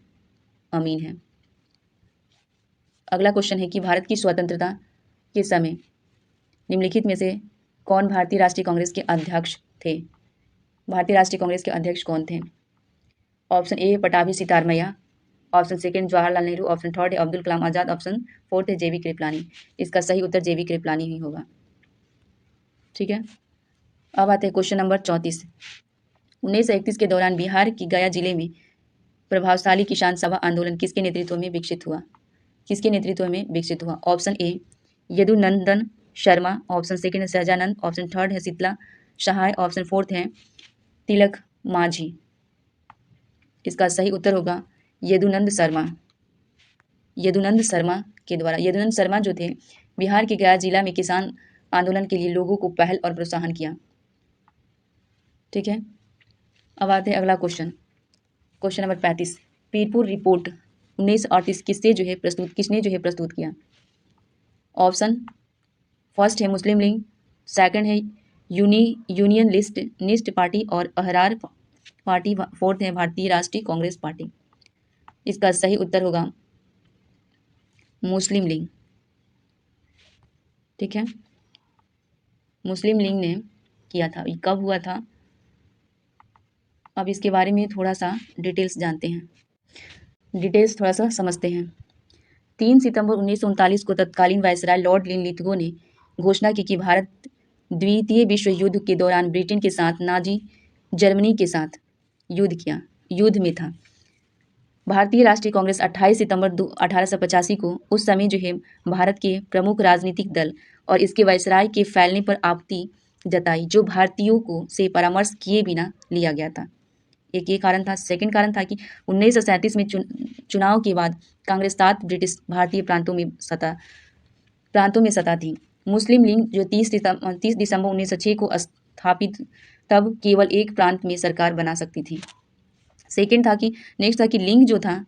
S1: अमीन है। अगला क्वेश्चन है कि भारत की स्वतंत्रता के समय निम्नलिखित में से कौन भारतीय राष्ट्रीय कांग्रेस के अध्यक्ष थे? भारतीय राष्ट्रीय कांग्रेस के अध्यक्ष कौन थे? Option A Pattabhi Sitaramayya, option second Jawaharlal Nehru, option third है अब्दुल कलाम आजाद, ऑप्शन फोर्थ है JV कृपलानी। इसका सही उत्तर JV कृपलानी ही होगा। ठीक है, अब आते हैं क्वेश्चन नंबर 34। 1931 के दौरान बिहार की गया जिले में प्रभावशाली किसान सभा आंदोलन किसके नेतृत्व में विकसित हुआ? Option A Yadunandan Sharma, option second है सहजानंद, ऑप्शन थर्ड है शीतला सहाय, ऑप्शन फोर्थ है तिलक माझी। इसका सही उत्तर होगा यदुनंद शर्मा के द्वारा। यदुनंद शर्मा जो थे बिहार के गया जिला में किसान आंदोलन के लिए लोगों को पहल और प्रोत्साहन किया। ठीक है, अब आते हैं अगला क्वेश्चन नंबर 35। पीरपुर रिपोर्ट 1938 किसने जो है प्रस्तुत किया? ऑप्शन फर्स्ट है मुस्लिम लीग, सेकंड है यूनियन लिस्ट पार्टी और अहरार पार्टी, फोर्थ है भारतीय राष्ट्रीय कांग्रेस पार्टी। इसका सही उत्तर होगा मुस्लिम लीग। ठीक है, मुस्लिम लीग ने किया था। ये कब हुआ था? अब इसके बारे में थोड़ा सा डिटेल्स थोड़ा सा समझते हैं। 3 सितंबर 1939 को तत्कालीन वायसराय लॉर्ड लिनलिथगो ने घोषणा की कि भारत द्वितीय विश्व युद्ध के दौरान ब्रिटेन के साथ नाजी जर्मनी के साथ युद्ध में था। भारतीय राष्ट्रीय कांग्रेस 28 सितंबर 1885 को उस समय जो है भारत के प्रमुख राजनीतिक दल और इसके वायसराय के फैलने पर आपत्ति जताई, जो भारतीयों को से परामर्श किए बिना लिया गया था। एक ये कारण था। सेकंड कारण था कि 1937 में चुनाव के बाद कांग्रेस 7 ब्रिटिश भारतीय प्रांतों में सत्ता थी। मुस्लिम लीग जो 30 दिसंबर 1906 को स्थापित तब केवल एक प्रांत में सरकार बना सकती थी। सेकेंड था कि नेक्स्ट था कि लिंग जो था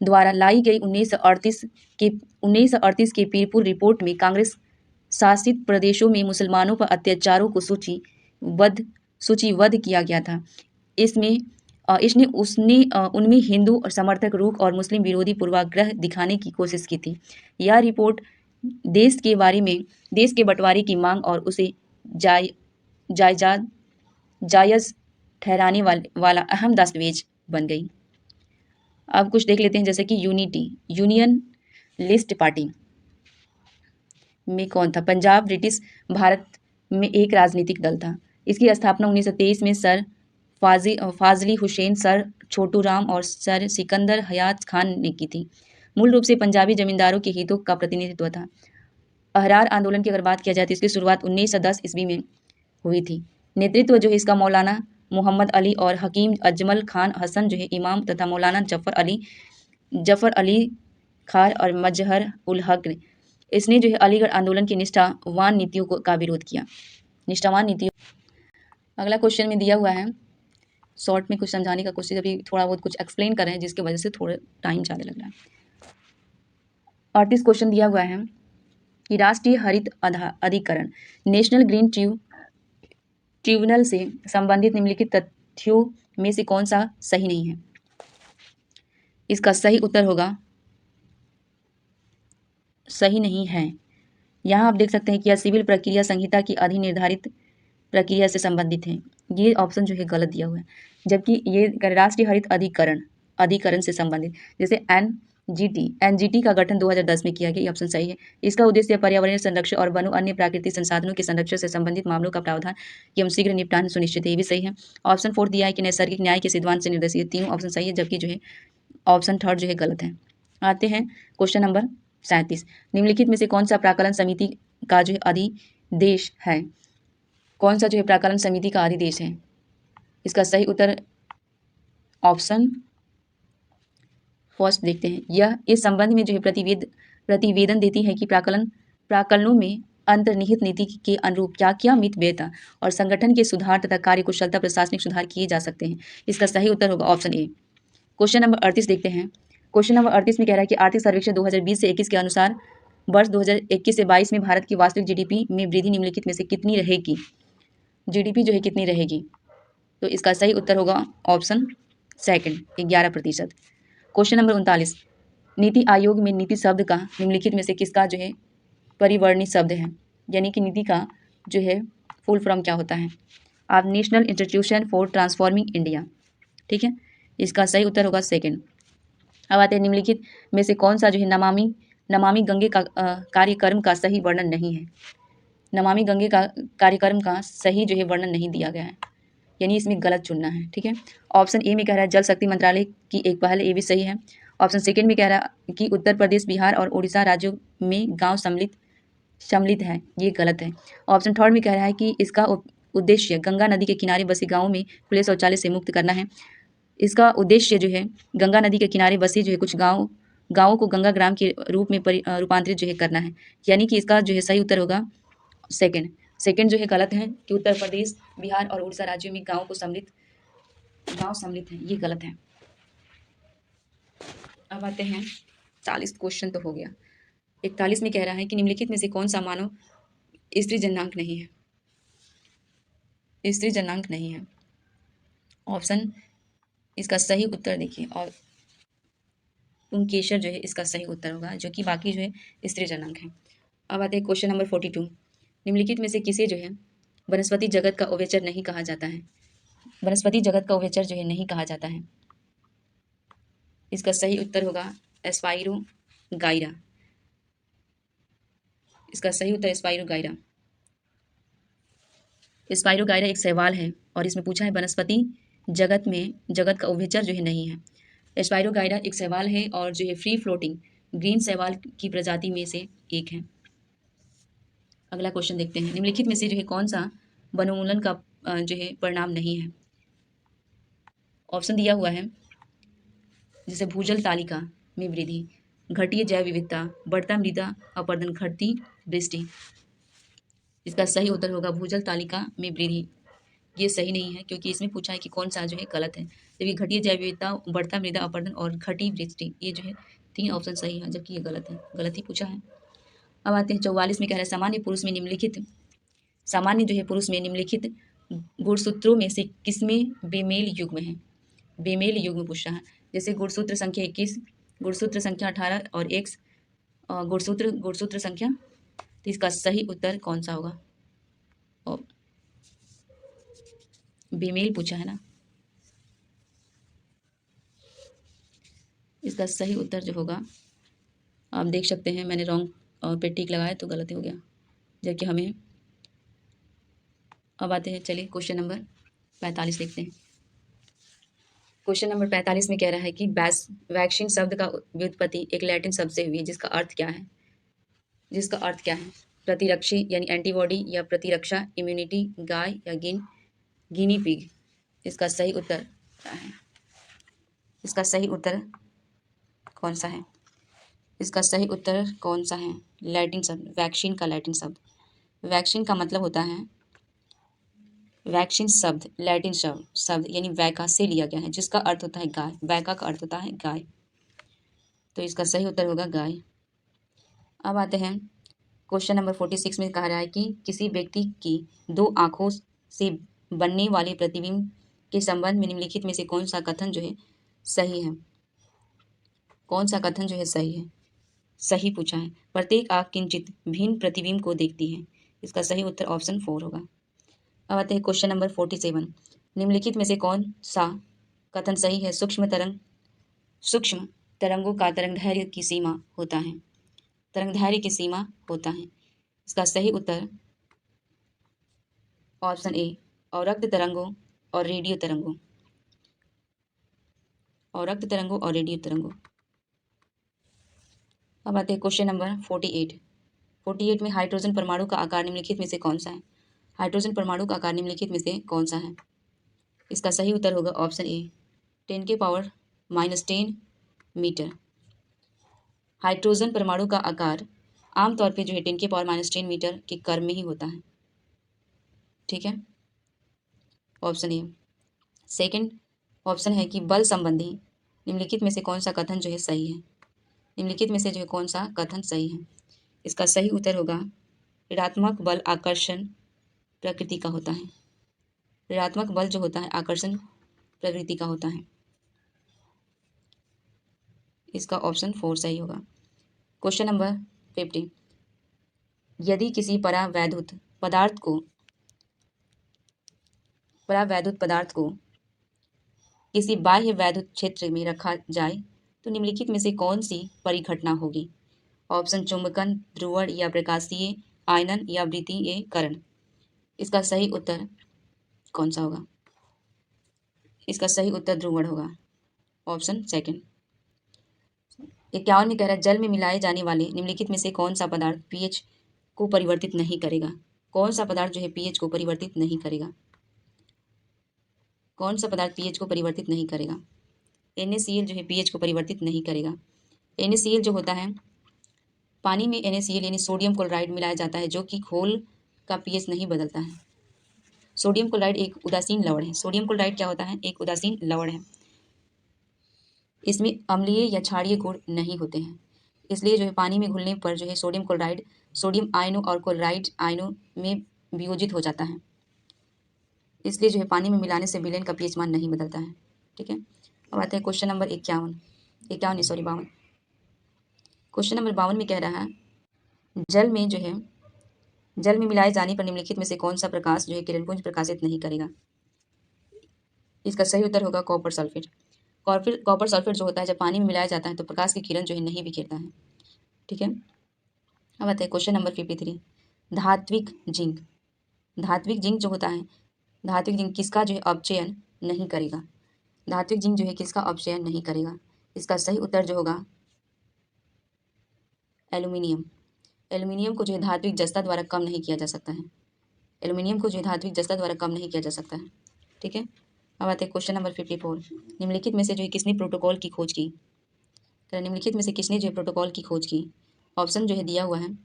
S1: द्वारा लाई गई 1938 के पीरपुर रिपोर्ट में कांग्रेस शासित प्रदेशों में मुसलमानों पर अत्याचारों को सूचीबद्ध किया गया था। इसमें उनमें हिंदू और समर्थक रूख और मुस्लिम विरोधी पूर्वाग्रह दिखाने की कोशिश की थी। यह रिपोर्ट देश के बंटवारे की मांग और उसे जायज़ ठहराने वाला अहम दस्तावेज बन गई। अब कुछ देख लेते हैं, जैसे कि यूनियन लिस्ट पार्टी में कौन था। पंजाब ब्रिटिश भारत में एक राजनीतिक दल था। इसकी स्थापना 1923 में सर फाजली हुसैन, सर छोटू राम और सर सिकंदर हयात खान ने की थी। मूल रूप से पंजाबी जमींदारों के हितों का प्रतिनिधित्व था। अहरार आंदोलन की अगर बात किया जाए तो इसकी शुरुआत 1910 ईस्वी में हुई थी। नेतृत्व जो है इसका मौलाना मोहम्मद अली और हकीम अजमल खान हसन जो है इमाम तथा मौलाना जफ़र अली खार और मजहर उल हक ने। इसने जो है अलीगढ़ आंदोलन की निष्ठावान नीतियों का विरोध किया। निष्ठावान नीतियों। अगला क्वेश्चन में दिया हुआ है, शॉर्ट में कुछ समझाने का कोशिश, अभी थोड़ा बहुत कुछ एक्सप्लेन कर रहे हैं जिसकी वजह से थोड़ा टाइम ज़्यादा लग रहा है। 38 क्वेश्चन दिया हुआ है कि राष्ट्रीय हरित अधिकरण नेशनल ग्रीन ट्रिब्यूनल से संबंधित निम्नलिखित तथ्यों में से कौन सा सही नहीं है। इसका सही उत्तर होगा सही नहीं है। यहाँ आप देख सकते हैं कि यह सिविल प्रक्रिया संहिता की अधिनिर्धारित प्रक्रिया से संबंधित है। ये ऑप्शन जो है गलत दिया हुआ है, जबकि ये राष्ट्रीय हरित अधिकरण से संबंधित, जैसे एनजीटी का गठन 2010 में किया गया, ये ऑप्शन सही है। इसका उद्देश्य पर्यावरण संरक्षण और वनो अन्य प्राकृतिक संसाधनों के संरक्षण से संबंधित मामलों का प्रावधान एवं शीघ्र निपटान सुनिश्चित है, ये भी सही है। ऑप्शन 4 दिया है कि नैसर्गिक न्याय के सिद्धांत से निर्देशित, तीनों ऑप्शन सही है, जबकि जो है ऑप्शन 3 जो है गलत है। आते हैं क्वेश्चन नंबर 37, निम्नलिखित में से कौन सा प्राकलन समिति का जो है अधिदेश है। कौन सा जो है प्राकलन समिति का अधिदेश है। इसका सही उत्तर ऑप्शन फर्स्ट देखते हैं। यह इस संबंध में जो है प्रतिवेदन देती है कि प्राकलनों में अंतर्निहित नीति के अनुरूप क्या क्या मितव्ययता और संगठन के सुधार तथा कार्यकुशलता प्रशासनिक सुधार किए जा सकते हैं। इसका सही उत्तर होगा ऑप्शन ए। क्वेश्चन नंबर 38 देखते हैं। क्वेश्चन नंबर 38 में कह रहा है कि आर्थिक सर्वेक्षण 2020 से 21 के अनुसार वर्ष 2021 से 22 में भारत की वास्तविक जीडीपी में वृद्धि निम्नलिखित में से कितनी रहेगी। जीडीपी जो है कितनी रहेगी, तो इसका सही उत्तर होगा option second 11%। Question number 39, NITI Aayog में नीति शब्द का निम्नलिखित में से किसका जो है परिवर्णी शब्द है, यानी कि नीति का जो है फुल फॉर्म क्या होता है। आप national institution for transforming India, ठीक है, इसका सही उत्तर होगा सेकंड। अब आते हैं निम्नलिखित में से कौन सा जो है नमामि गंगे का कार्यक्रम का सही वर्णन नहीं है। नमामि गंगे का कार्यक्रम का सही जो है वर्णन नहीं दिया गया है, यानी इसमें गलत चुनना है, ठीक है। ऑप्शन ए में कह रहा है जल शक्ति मंत्रालय की एक पहल, ये भी सही है। ऑप्शन सेकंड में कह रहा है कि उत्तर प्रदेश, बिहार और उड़ीसा राज्यों में गांव सम्मिलित है, ये गलत है। ऑप्शन थर्ड में कह रहा है कि इसका उद्देश्य गंगा नदी के किनारे बसे गाँवों में खुले शौचालय से मुक्त करना है। इसका उद्देश्य जो है गंगा नदी के किनारे बसे जो है कुछ गाँवों को गंगा ग्राम के रूप में रूपांतरित जो है करना है, यानी कि इसका जो है सही उत्तर होगा सेकंड जो है गलत है कि उत्तर प्रदेश, बिहार और उड़ीसा राज्यों में गाँव सम्मिलित है, ये गलत है। अब आते हैं 40 क्वेश्चन तो हो गया। 41 में कह रहा है कि निम्नलिखित में से कौन सा मानव स्त्री जन्नांक नहीं है। स्त्री जन्नांक नहीं है, ऑप्शन इसका सही उत्तर देखिए, और पुंकेसर जो है इसका सही उत्तर होगा, जो कि बाकी जो है स्त्री जन्नांक है। अब आते हैं क्वेश्चन नंबर 42, निम्नलिखित में से किसे जो है वनस्पति जगत का उभयचर नहीं कहा जाता है। वनस्पति जगत का उभयचर जो है नहीं कहा जाता है, इसका सही उत्तर होगा एस्पाइरो गायरा। इसका सही उत्तर एस्पाइरो गायरा। एस्पाइरो गायरा एक सवाल है और इसमें पूछा है वनस्पति जगत का उभयचर जो है नहीं है। एस्पाइरो गायरा एक सवाल है और जो है फ्री फ्लोटिंग ग्रीन शैवाल की प्रजाति में से एक है। अगला क्वेश्चन देखते हैं, निम्नलिखित में से जो है कौन सा वनोन्मूलन का जो है परिणाम नहीं है। ऑप्शन दिया हुआ है जैसे भूजल तालिका में वृद्धि, घटिया जैव विविधता, बढ़ता मृदा अपरदन, घटती वृष्टि। इसका सही उत्तर होगा भूजल तालिका में वृद्धि, ये सही नहीं है, क्योंकि इसमें पूछा है कि कौन सा जो है गलत है। जबकि घटिया जैव विविधता, बढ़ता मृदा अपरदन और घटी वृष्टि, ये जो है 3 ऑप्शन सही है, जबकि ये गलत है, गलत ही पूछा है। अब आते हैं 44 में, कह रहा है सामान्य जो है पुरुष में निम्नलिखित गुणसूत्रों में से किसमें बेमेल युग्म है? बेमेल युग्म पूछ रहा है। जैसे गुणसूत्र संख्या 21, गुणसूत्र संख्या 18 और एक्स गुणसूत्र संख्या, तो इसका सही उत्तर कौन सा होगा? और बेमेल पूछा है ना, इसका सही उत्तर जो होगा, आप देख सकते हैं मैंने रॉन्ग पे टिक लगाया तो गलत हो गया, जबकि हमें। अब आते हैं, चलिए क्वेश्चन नंबर 45 देखते हैं। क्वेश्चन नंबर 45 में कह रहा है कि वैक्सीन शब्द का व्युत्पत्ति एक लैटिन शब्द से हुई है, जिसका अर्थ क्या है? प्रतिरक्षी यानी एंटीबॉडी, या प्रतिरक्षा इम्यूनिटी, गाय या गिनी पिग। इसका सही उत्तर क्या है? इसका सही उत्तर कौन सा है? इसका सही उत्तर कौन सा है? लैटिन शब्द, वैक्सीन का लैटिन शब्द। वैक्सीन का मतलब होता है, वैक्सीन शब्द लैटिन शब्द यानी वैका से लिया गया है, जिसका अर्थ होता है गाय। वैका का अर्थ होता है गाय, तो इसका सही उत्तर होगा गाय। अब आते हैं क्वेश्चन नंबर 46 में, कहा रहा है कि किसी व्यक्ति की 2 आंखों से बनने वाले प्रतिबिंब के संबंध में निम्नलिखित में से कौन सा कथन जो है सही है? कौन सा कथन जो है सही है? सही पूछा है। प्रत्येक आंख किंचित भिन्न प्रतिबिंब को देखती है। इसका सही उत्तर ऑप्शन 4 होगा। अब आते हैं क्वेश्चन नंबर 47, निम्नलिखित में से कौन सा कथन सही है? सूक्ष्म तरंगों का तरंगदैर्घ्य की सीमा होता है। तरंगदैर्घ्य की सीमा होता है। इसका सही उत्तर ऑप्शन ए, अवरक्त तरंगों और रेडियो तरंगों। अवरक्त तरंगों और रेडियो तरंगों। अब आते हैं क्वेश्चन नंबर 48 में, हाइड्रोजन परमाणु का आकार निम्नलिखित में से कौन सा है? हाइड्रोजन परमाणु का आकार निम्नलिखित में से कौन सा है? इसका सही उत्तर होगा ऑप्शन ए, 10⁻⁻10 मीटर। हाइड्रोजन परमाणु का आकार आमतौर पे जो है 10⁻⁻10 मीटर के क्रम में ही होता है। ठीक है, ऑप्शन ए। सेकंड ऑप्शन है कि बल संबंधी निम्नलिखित में से कौन सा कथन जो है सही है? निम्नलिखित में से जो है कौन सा कथन सही है? इसका सही उत्तर होगा, ऋणात्मक बल आकर्षण प्रकृति का होता है। ऋणात्मक बल जो होता है आकर्षण प्रवृत्ति का होता है। इसका ऑप्शन 4 सही होगा। क्वेश्चन नंबर 50, यदि किसी परावैद्युत पदार्थ को किसी बाह्य वैद्युत क्षेत्र में रखा जाए तो निम्नलिखित में से कौन सी परिघटना होगी? ऑप्शन चुंबकन, ध्रुवण या प्रकाशीय आयनन या वृत्तीयकरण। इसका सही उत्तर कौन सा होगा? इसका सही उत्तर ध्रुवण होगा, ऑप्शन सेकंड। 51 में कह रहा है, जल में मिलाए जाने वाले निम्नलिखित में से कौन सा पदार्थ पीएच को परिवर्तित नहीं करेगा? कौन सा पदार्थ जो है पीएच को परिवर्तित नहीं करेगा? कौन सा पदार्थ पीएच को परिवर्तित नहीं करेगा? NaCl जो है पीएच को परिवर्तित नहीं करेगा। NaCl जो होता है, पानी में NaCl यानी सोडियम क्लोराइड मिलाया जाता है, जो कि घोल का पीएच नहीं बदलता है। सोडियम क्लोराइड एक उदासीन लवण है। सोडियम क्लोराइड क्या होता है? एक उदासीन लवण है। इसमें अम्लीय या क्षारीय गुण नहीं होते हैं, इसलिए जो है पानी में घुलने पर जो है सोडियम क्लोराइड सोडियम आयनों और क्लोराइड आयनों में वियोजित हो जाता है। इसलिए जो है पानी में मिलाने से विलेन का पीएच मान नहीं बदलता है। ठीक है, अब आते हैं क्वेश्चन नंबर 52 क्वेश्चन नंबर 52 में कह रहा है, जल में मिलाए जाने पर निम्नलिखित में से कौन सा प्रकाश जो है किरणपुंज प्रकाशित नहीं करेगा? इसका सही उत्तर होगा कॉपर सल्फेट। कॉपर सल्फेट जो होता है, जब पानी में मिलाया जाता है तो प्रकाश की किरण जो है नहीं बिखेरता है। ठीक है, अब आते हैं क्वेश्चन नंबर 53, धात्विक जिंक। धात्विक जिंक जो होता है, धात्विक जिंक किसका जो है अपचयन नहीं करेगा? धात्विक जिंक जो है किसका अपचयन नहीं करेगा? इसका सही उत्तर जो होगा एल्यूमिनियम। एल्यूमिनियम को जो है धात्विक जस्ता द्वारा कम नहीं किया जा सकता है। एल्यूमिनियम को जो है धात्विक जस्ता द्वारा कम नहीं किया जा सकता है। ठीक है, अब आते हैं क्वेश्चन नंबर 54, निम्नलिखित में से जो है किसने प्रोटोकॉल की खोज की? तो निम्नलिखित में से किसने जो है प्रोटोकॉल की खोज की? ऑप्शन जो है दिया हुआ है,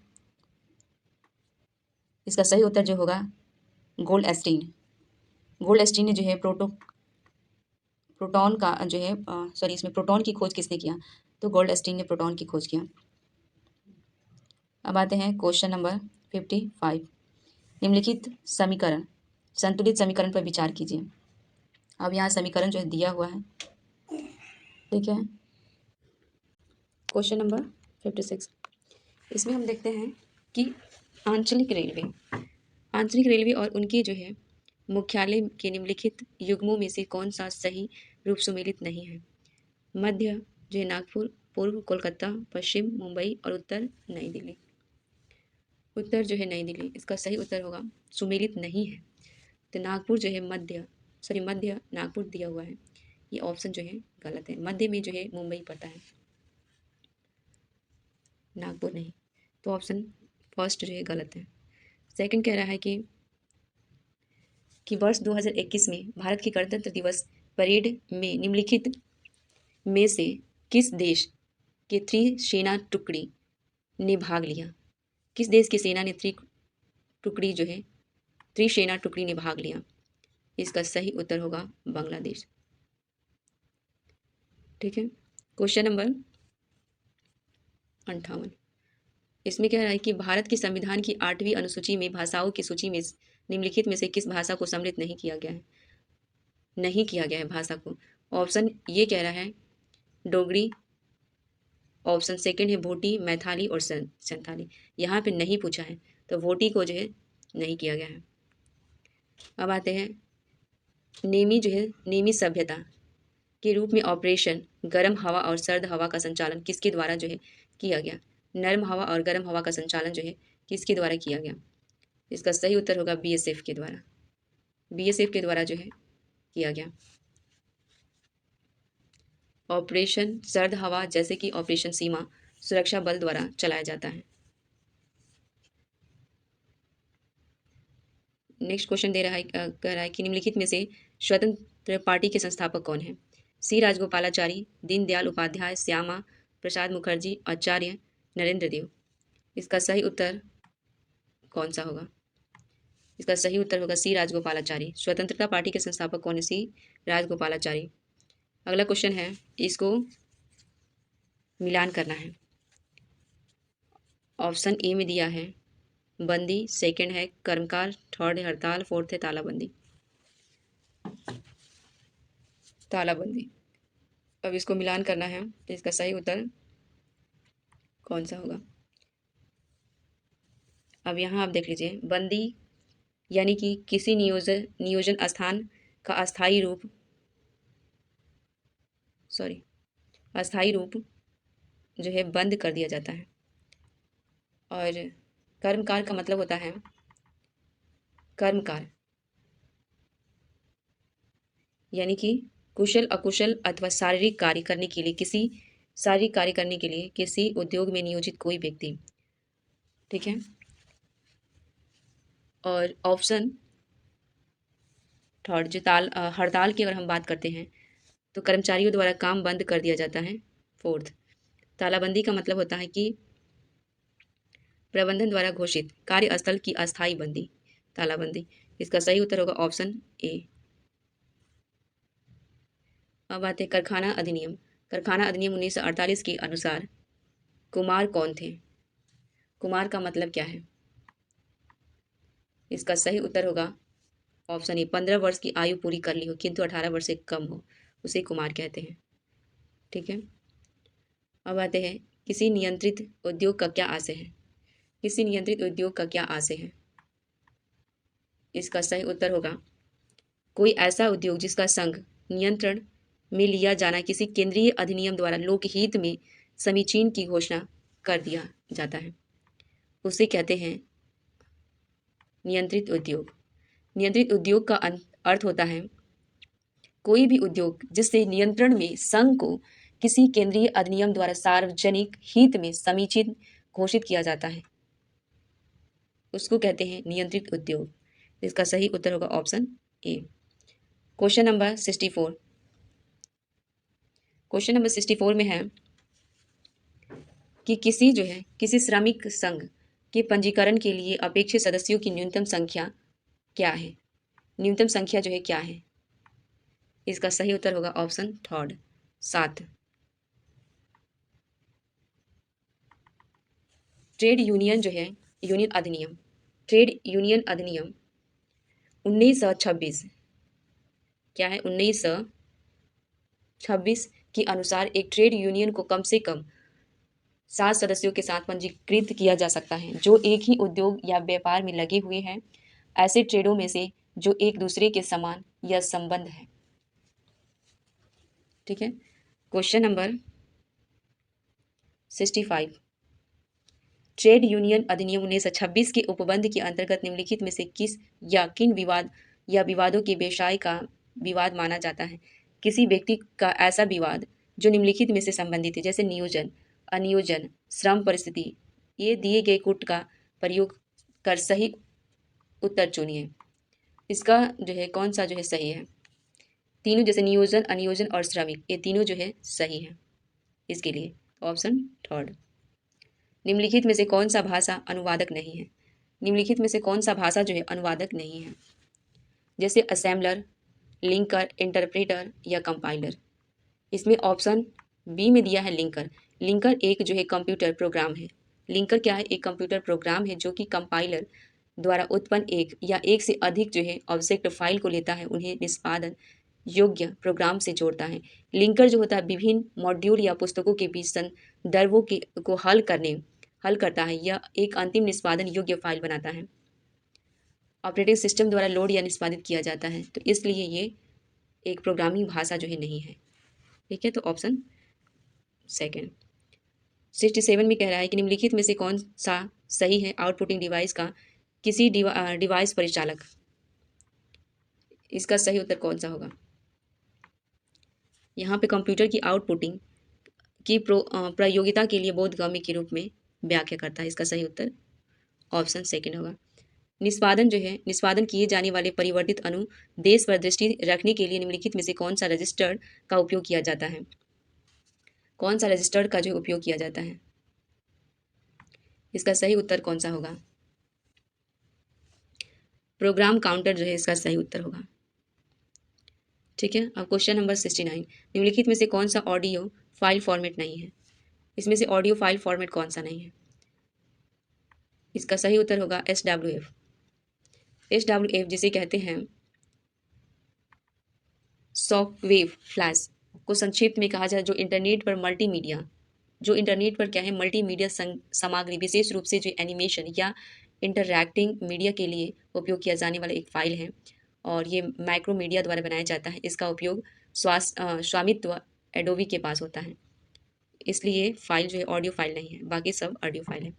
S1: इसका सही उत्तर जो होगा गोल्डस्टीन। गोल्डस्टीन ने जो है प्रोटॉन का जो है इसमें प्रोटॉन की खोज किसने किया? तो गोल्डस्टीन ने प्रोटॉन की खोज किया। अब आते हैं क्वेश्चन नंबर 55। निम्नलिखित समीकरण संतुलित समीकरण पर विचार कीजिए। अब यहाँ समीकरण जो है दिया हुआ है, ठीक है। क्वेश्चन नंबर 56, इसमें हम देखते हैं कि आंचलिक रेलवे और उनके जो है मुख्यालय के निम्नलिखित युग्मों में से कौन सा सही रूप सुमेलित नहीं है? मध्य जो है नागपुर, पूर्व कोलकाता, पश्चिम मुंबई और उत्तर नई दिल्ली। उत्तर जो है नई दिल्ली, इसका सही उत्तर होगा सुमेलित नहीं है। तो नागपुर जो है मध्य नागपुर दिया हुआ है, ये ऑप्शन जो है गलत है। मध्य में जो है मुंबई पड़ता है, नागपुर नहीं। तो ऑप्शन फर्स्ट जो है गलत है। सेकंड कह रहा है कि वर्ष 2021 में भारत के गणतंत्र दिवस परेड में निम्नलिखित में से किस देश के त्रिसेना टुकड़ी ने भाग लिया? किस देश की सेना ने त्रिसेना टुकड़ी ने भाग लिया? इसका सही उत्तर होगा बांग्लादेश, ठीक है। क्वेश्चन नंबर 58, इसमें कह रहा है कि भारत के संविधान की 8वीं अनुसूची में भाषाओं की सूची में निम्नलिखित में से किस भाषा को सम्मिलित नहीं किया गया है भाषा को। ऑप्शन ये कह रहा है डोगरी, ऑप्शन सेकंड है भोटी, मैथाली और संथाली। यहाँ पे नहीं पूछा है, तो भोटी को जो है नहीं किया गया है। अब आते हैं नेमी सभ्यता के रूप में ऑपरेशन गर्म हवा और सर्द हवा का संचालन किसके द्वारा जो है किया गया? नर्म हवा और गर्म हवा का संचालन जो है किसके द्वारा किया गया? इसका सही उत्तर होगा बीएसएफ के द्वारा जो है किया गया। ऑपरेशन सर्द हवा जैसे कि ऑपरेशन सीमा सुरक्षा बल द्वारा चलाया जाता है। नेक्स्ट क्वेश्चन कह रहा है कि निम्नलिखित में से स्वतंत्र पार्टी के संस्थापक कौन है? सी राजगोपालाचारी, दीनदयाल उपाध्याय, श्यामा प्रसाद मुखर्जी, आचार्य नरेंद्र देव। इसका सही उत्तर कौन सा होगा? इसका सही उत्तर होगा सी राजगोपालाचारी। स्वतंत्रता पार्टी के संस्थापक कौन है? सी राजगोपालाचारी। अगला क्वेश्चन है, इसको मिलान करना है। ऑप्शन ए में दिया है बंदी, सेकंड है कर्मकार, थर्ड है हड़ताल, फोर्थ है तालाबंदी। अब इसको मिलान करना है, तो इसका सही उत्तर कौन सा होगा? अब यहाँ आप देख लीजिए, बंदी यानी कि किसी नियोजन स्थान का अस्थायी रूप जो है बंद कर दिया जाता है। और कर्मकार का मतलब होता है कर्मकार यानी कि कुशल अकुशल अथवा शारीरिक कार्य करने के लिए किसी उद्योग में नियोजित कोई व्यक्ति, ठीक है। और ऑप्शन थर्ड जो हड़ताल की अगर हम बात करते हैं तो कर्मचारियों द्वारा काम बंद कर दिया जाता है। फोर्थ, तालाबंदी का मतलब होता है कि प्रबंधन द्वारा घोषित कार्यस्थल की अस्थायी बंदी, तालाबंदी। इसका सही उत्तर होगा ऑप्शन ए। अब आते हैं कारखाना अधिनियम 1948 के अनुसार कुमार कौन थे? कुमार का मतलब क्या है? इसका सही उत्तर होगा ऑप्शन ए, 15 वर्ष की आयु पूरी कर ली हो किंतु 18 वर्ष से कम हो, उसे कुमार कहते हैं, ठीक है। अब आते हैं किसी नियंत्रित उद्योग का क्या आशय है? इसका सही उत्तर होगा कोई ऐसा उद्योग जिसका संघ नियंत्रण में लिया जाना किसी केंद्रीय अधिनियम द्वारा लोकहित में समीचीन की घोषणा कर दिया जाता है, उसे कहते हैं नियंत्रित उद्योग। नियंत्रित उद्योग का अर्थ होता है कोई भी उद्योग जिससे नियंत्रण में संघ को किसी केंद्रीय अधिनियम द्वारा सार्वजनिक हित में समीचीन घोषित किया जाता है, उसको कहते हैं नियंत्रित उद्योग। इसका सही उत्तर होगा ऑप्शन ए। क्वेश्चन नंबर 64 में है कि किसी श्रमिक संघ के पंजीकरण के लिए अपेक्षित सदस्यों की न्यूनतम संख्या क्या है? न्यूनतम संख्या जो है क्या है? इसका सही उत्तर होगा ऑप्शन थर्ड, 7। ट्रेड यूनियन जो है, यूनियन अधिनियम, ट्रेड यूनियन अधिनियम 1926, क्या है, 1926 के अनुसार एक ट्रेड यूनियन को कम से कम 7 सदस्यों के साथ पंजीकृत किया जा सकता है जो एक ही उद्योग या व्यापार में लगे हुए हैं, ऐसे ट्रेडों में से जो एक दूसरे के समान या संबंध है। ठीक है। क्वेश्चन नंबर 65, ट्रेड यूनियन अधिनियम 1926 के उपबंध के अंतर्गत निम्नलिखित में से किस या किन विवाद या विवादों के व्यवसाय का विवाद माना जाता है? किसी व्यक्ति का ऐसा विवाद जो निम्नलिखित में से संबंधित है, जैसे नियोजन, अनियोजन, श्रम परिस्थिति, ये दिए गए कूट का प्रयोग कर सही उत्तर चुनिए। इसका जो है कौन सा जो है सही है? तीनों, जैसे नियोजन, अनियोजन और श्रमिक, ये तीनों जो है सही है इसके लिए, ऑप्शन थर्ड। निम्नलिखित में से कौन सा भाषा अनुवादक नहीं है? निम्नलिखित में से कौन सा भाषा जो है अनुवादक नहीं है? जैसे असेंबलर, लिंकर, इंटरप्रेटर या कंपाइलर। इसमें ऑप्शन बी में दिया है लिंकर। लिंकर एक जो है कंप्यूटर प्रोग्राम है। लिंकर क्या है? एक कंप्यूटर प्रोग्राम है जो कि कंपाइलर द्वारा उत्पन्न एक या एक से अधिक जो है ऑब्जेक्ट फाइल को लेता है, उन्हें निष्पादन योग्य प्रोग्राम से जोड़ता है। लिंकर जो होता है विभिन्न मॉड्यूल या पुस्तकों के बीच संदर्भों के को हल करता है या एक अंतिम निष्पादन योग्य फाइल बनाता है। ऑपरेटिंग सिस्टम द्वारा लोड या निष्पादित किया जाता है, तो इसलिए ये एक प्रोग्रामिंग भाषा जो है नहीं है। ठीक है, तो ऑप्शन सेकेंड। 67 में कह रहा है कि निम्नलिखित में से कौन सा सही है? आउटपुटिंग डिवाइस का किसी डिवाइस परिचालक, इसका सही उत्तर कौन सा होगा? यहाँ पे कंप्यूटर की आउटपुटिंग की प्रयोगिता के लिए बोधगम्य के रूप में व्याख्या करता है। इसका सही उत्तर ऑप्शन सेकंड होगा। निष्पादन जो है, निष्पादन किए जाने वाले परिवर्तित अनुदेश पर दृष्टि रखने के लिए निम्नलिखित में से कौन सा रजिस्टर का उपयोग किया जाता है? कौन सा रजिस्टर का जो उपयोग किया जाता है? इसका सही उत्तर कौन सा होगा? प्रोग्राम काउंटर जो है इसका सही उत्तर होगा। ठीक है। अब क्वेश्चन नंबर 69, निम्नलिखित में से कौन सा ऑडियो फाइल फॉर्मेट नहीं है? इसमें से ऑडियो फाइल फॉर्मेट कौन सा नहीं है? इसका सही उत्तर होगा SWF। SWF जिसे कहते हैं शॉकवेव फ्लैश को संक्षिप्त में कहा जाए, जो इंटरनेट पर क्या है, मल्टीमीडिया सामग्री, विशेष रूप से जो एनिमेशन या इंटरैक्टिंग मीडिया के लिए उपयोग किया जाने वाला एक फाइल है और ये माइक्रोमीडिया द्वारा बनाया जाता है। इसका उपयोग स्वामित्व एडोबी के पास होता है, इसलिए फाइल जो है ऑडियो फाइल नहीं है, बाकी सब ऑडियो फाइल है।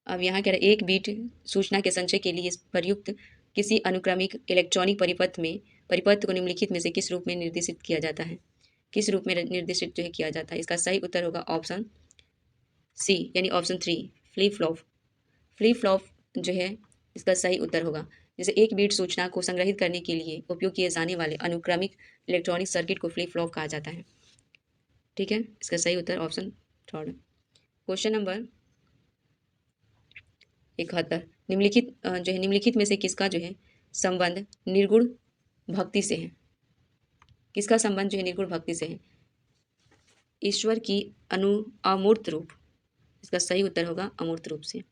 S1: अब यहाँ कह रहे एक बीट सूचना के संचय के लिए प्रयुक्त किसी अनुक्रमिक इलेक्ट्रॉनिक परिपथ को निम्नलिखित में से किस रूप में निर्देशित किया जाता है? किस रूप में निर्देशित जो है किया जाता है? इसका सही उत्तर होगा ऑप्शन सी, यानी option 3, flip flop. Flip flop जो है इसका सही उत्तर होगा। जैसे एक बीट सूचना को संग्रहित करने के लिए उपयोग किए जाने वाले अनुक्रमिक इलेक्ट्रॉनिक सर्किट को फ्लिप फ्लॉप कहा जाता है। ठीक है, इसका सही उत्तर ऑप्शन थर्ड। क्वेश्चन नंबर 71, निम्नलिखित में से किसका जो है संबंध निर्गुण भक्ति से है? किसका संबंध जो है निर्गुण भक्ति से है? ईश्वर की अमूर्त रूप, इसका सही उत्तर होगा अमूर्त रूप से।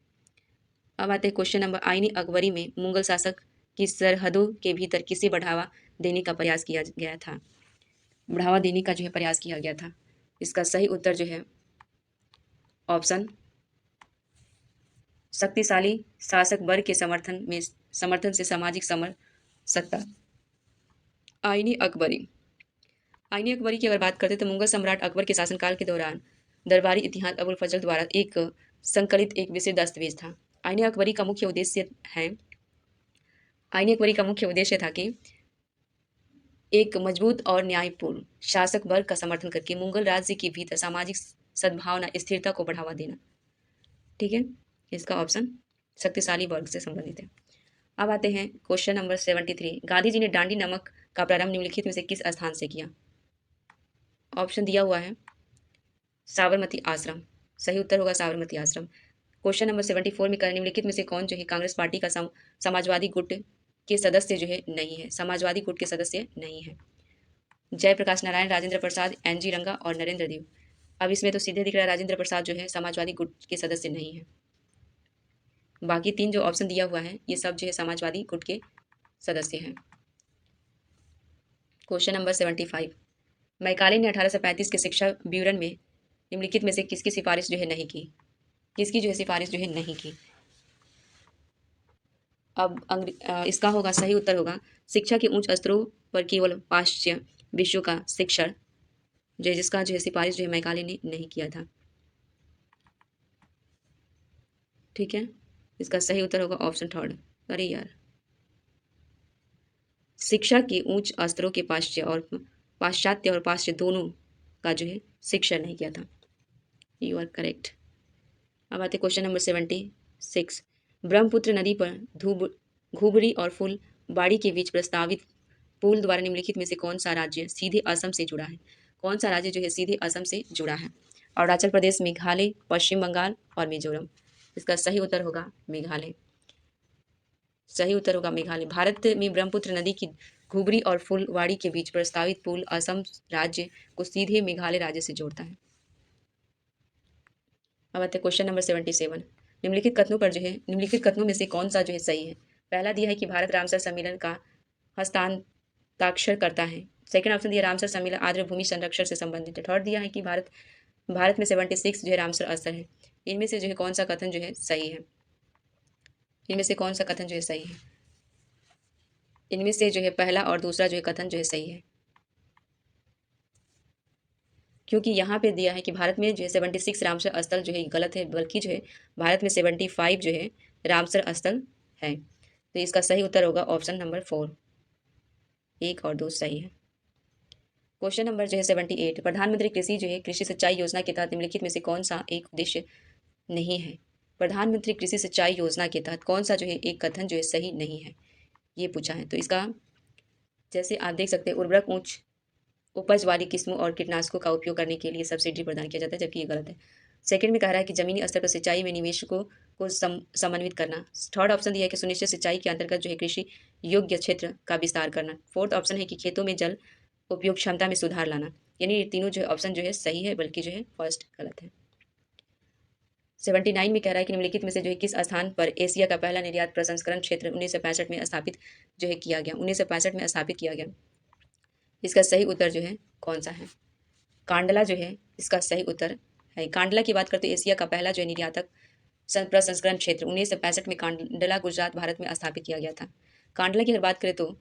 S1: अब आते हैं क्वेश्चन नंबर, आईनी अकबरी में मुगल शासक की सरहदों के भीतर किसे बढ़ावा देने का प्रयास किया गया था? बढ़ावा देने का जो है प्रयास किया गया था। इसका सही उत्तर जो है ऑप्शन शक्तिशाली शासक वर्ग के समर्थन से सामाजिक सत्ता। आईनी अकबरी की अगर बात करते तो मुगल सम्राट अकबर के शासनकाल के दौरान दरबारी इतिहास अबुल फजल द्वारा एक संकलित एक विशेष दस्तावेज था। आईनी अकबरी का मुख्य उद्देश्य था कि एक मजबूत और न्यायपूर्ण शासक वर्ग का समर्थन करके मुगल राज्य के भीतर सामाजिक सद्भावना स्थिरता को बढ़ावा देना। ठीक है, इसका ऑप्शन शक्तिशाली वर्ग से संबंधित है। अब आते हैं क्वेश्चन नंबर 73, गांधी जी ने दांडी नमक का प्रारंभ निम्नलिखित में से किस स्थान से किया? ऑप्शन दिया हुआ है साबरमती आश्रम, सही उत्तर होगा साबरमती आश्रम। क्वेश्चन नंबर 74 में निम्नलिखित में से कौन जो है कांग्रेस पार्टी का समाजवादी गुट के सदस्य जो है नहीं है, समाजवादी गुट के सदस्य नहीं है। जयप्रकाश नारायण, राजेंद्र प्रसाद, एनजी रंगा और नरेंद्र देव। अब इसमें तो सीधे दिख रहा है राजेंद्र प्रसाद जो है समाजवादी गुट के सदस्य नहीं है। बाकी तीन जो ऑप्शन दिया हुआ है ये सब जो है समाजवादी गुट के सदस्य हैं। क्वेश्चन नंबर 75, मैकाले ने 1835 के शिक्षा विवरण में निम्नलिखित में से किसकी सिफारिश जो है नहीं की, किसकी जो है सिफारिश जो है नहीं की। अब इसका होगा सही उत्तर होगा शिक्षा के उच्च स्तरों पर केवल पाश्चात्य विश्व का शिक्षण जो जिसका जो है सिफारिश जो है मैकाले ने नहीं किया था। ठीक है, इसका सही उत्तर होगा ऑप्शन थर्ड। अरे यार, शिक्षा के उच्च स्तरों के पाश्चात्य और पाश्चात्य दोनों का जो है शिक्षण नहीं किया था। You are correct. अब आते क्वेश्चन नंबर 76, ब्रह्मपुत्र नदी पर घुबरी और फुलबाड़ी के बीच प्रस्तावित पुल द्वारा निम्नलिखित में से कौन सा राज्य सीधे असम से जुड़ा है, कौन सा राज्य जो है सीधे असम से जुड़ा है। अरुणाचल प्रदेश, मेघालय, पश्चिम बंगाल और मिजोरम। इसका सही उत्तर होगा मेघालय। सही उत्तर होगा मेघालय। भारत में ब्रह्मपुत्र नदी की घुबरी और फुलवाड़ी के बीच प्रस्तावित पुल असम राज्य को सीधे मेघालय राज्य से जोड़ता है। अब आते क्वेश्चन नंबर 77, निम्नलिखित कथनों पर जो है निम्नलिखित कथनों में से कौन सा जो है सही है। पहला दिया है कि भारत रामसर सम्मेलन का हस्ताक्षर करता है। सेकंड ऑप्शन दिया रामसर सम्मेलन आर्द्र भूमि संरक्षण से संबंधित है। थर्ड दिया है कि भारत में 76 जो है रामसर स्थल है। इनमें से जो है कौन सा कथन जो है सही है, इनमें से कौन सा कथन जो है सही है। इनमें से जो है पहला और दूसरा जो है कथन जो है सही है, क्योंकि यहाँ पे दिया है कि भारत में जो है 76 रामसर स्थल जो है गलत है, बल्कि जो है भारत में 75 जो है रामसर स्थल है। तो इसका सही उत्तर होगा ऑप्शन नंबर 4, 1 और 2 सही है। क्वेश्चन नंबर जो है 78, प्रधानमंत्री कृषि सिंचाई योजना के तहत निम्नलिखित में से कौन सा एक उद्देश्य नहीं है। प्रधानमंत्री कृषि सिंचाई योजना के तहत कौन सा जो है एक कथन जो है सही नहीं है, ये पूछा है। तो इसका जैसे आप देख सकते हैं उर्वरक उच्च उपज वाली किस्मों और कीटनाशकों का उपयोग करने के लिए सब्सिडी प्रदान किया जाता है, जबकि ये गलत है। सेकंड में कह रहा है कि जमीनी स्तर पर सिंचाई में निवेशकों को समन्वित करना। थर्ड ऑप्शन दिया है कि सुनिश्चित सिंचाई के अंतर्गत जो है कृषि योग्य क्षेत्र का विस्तार करना। फोर्थ ऑप्शन है कि खेतों में जल उपयोग क्षमता में सुधार लाना। यानी ये तीनों जो है ऑप्शन जो है सही है, बल्कि जो है फर्स्ट गलत है। 79 में कह रहा है कि निम्नलिखित में से जो है किस स्थान पर एशिया का पहला निर्यात प्रसंस्करण क्षेत्र 1965 में स्थापित जो है किया गया, 1965 में स्थापित किया गया। इसका सही उत्तर जो है कौन सा है, कांडला जो है इसका सही उत्तर है। कांडला की बात करते तो एशिया का पहला जो है निर्यातक प्रसंस्करण क्षेत्र 1965 में कांडला गुजरात भारत में स्थापित किया गया था। कांडला की अगर बात करें तो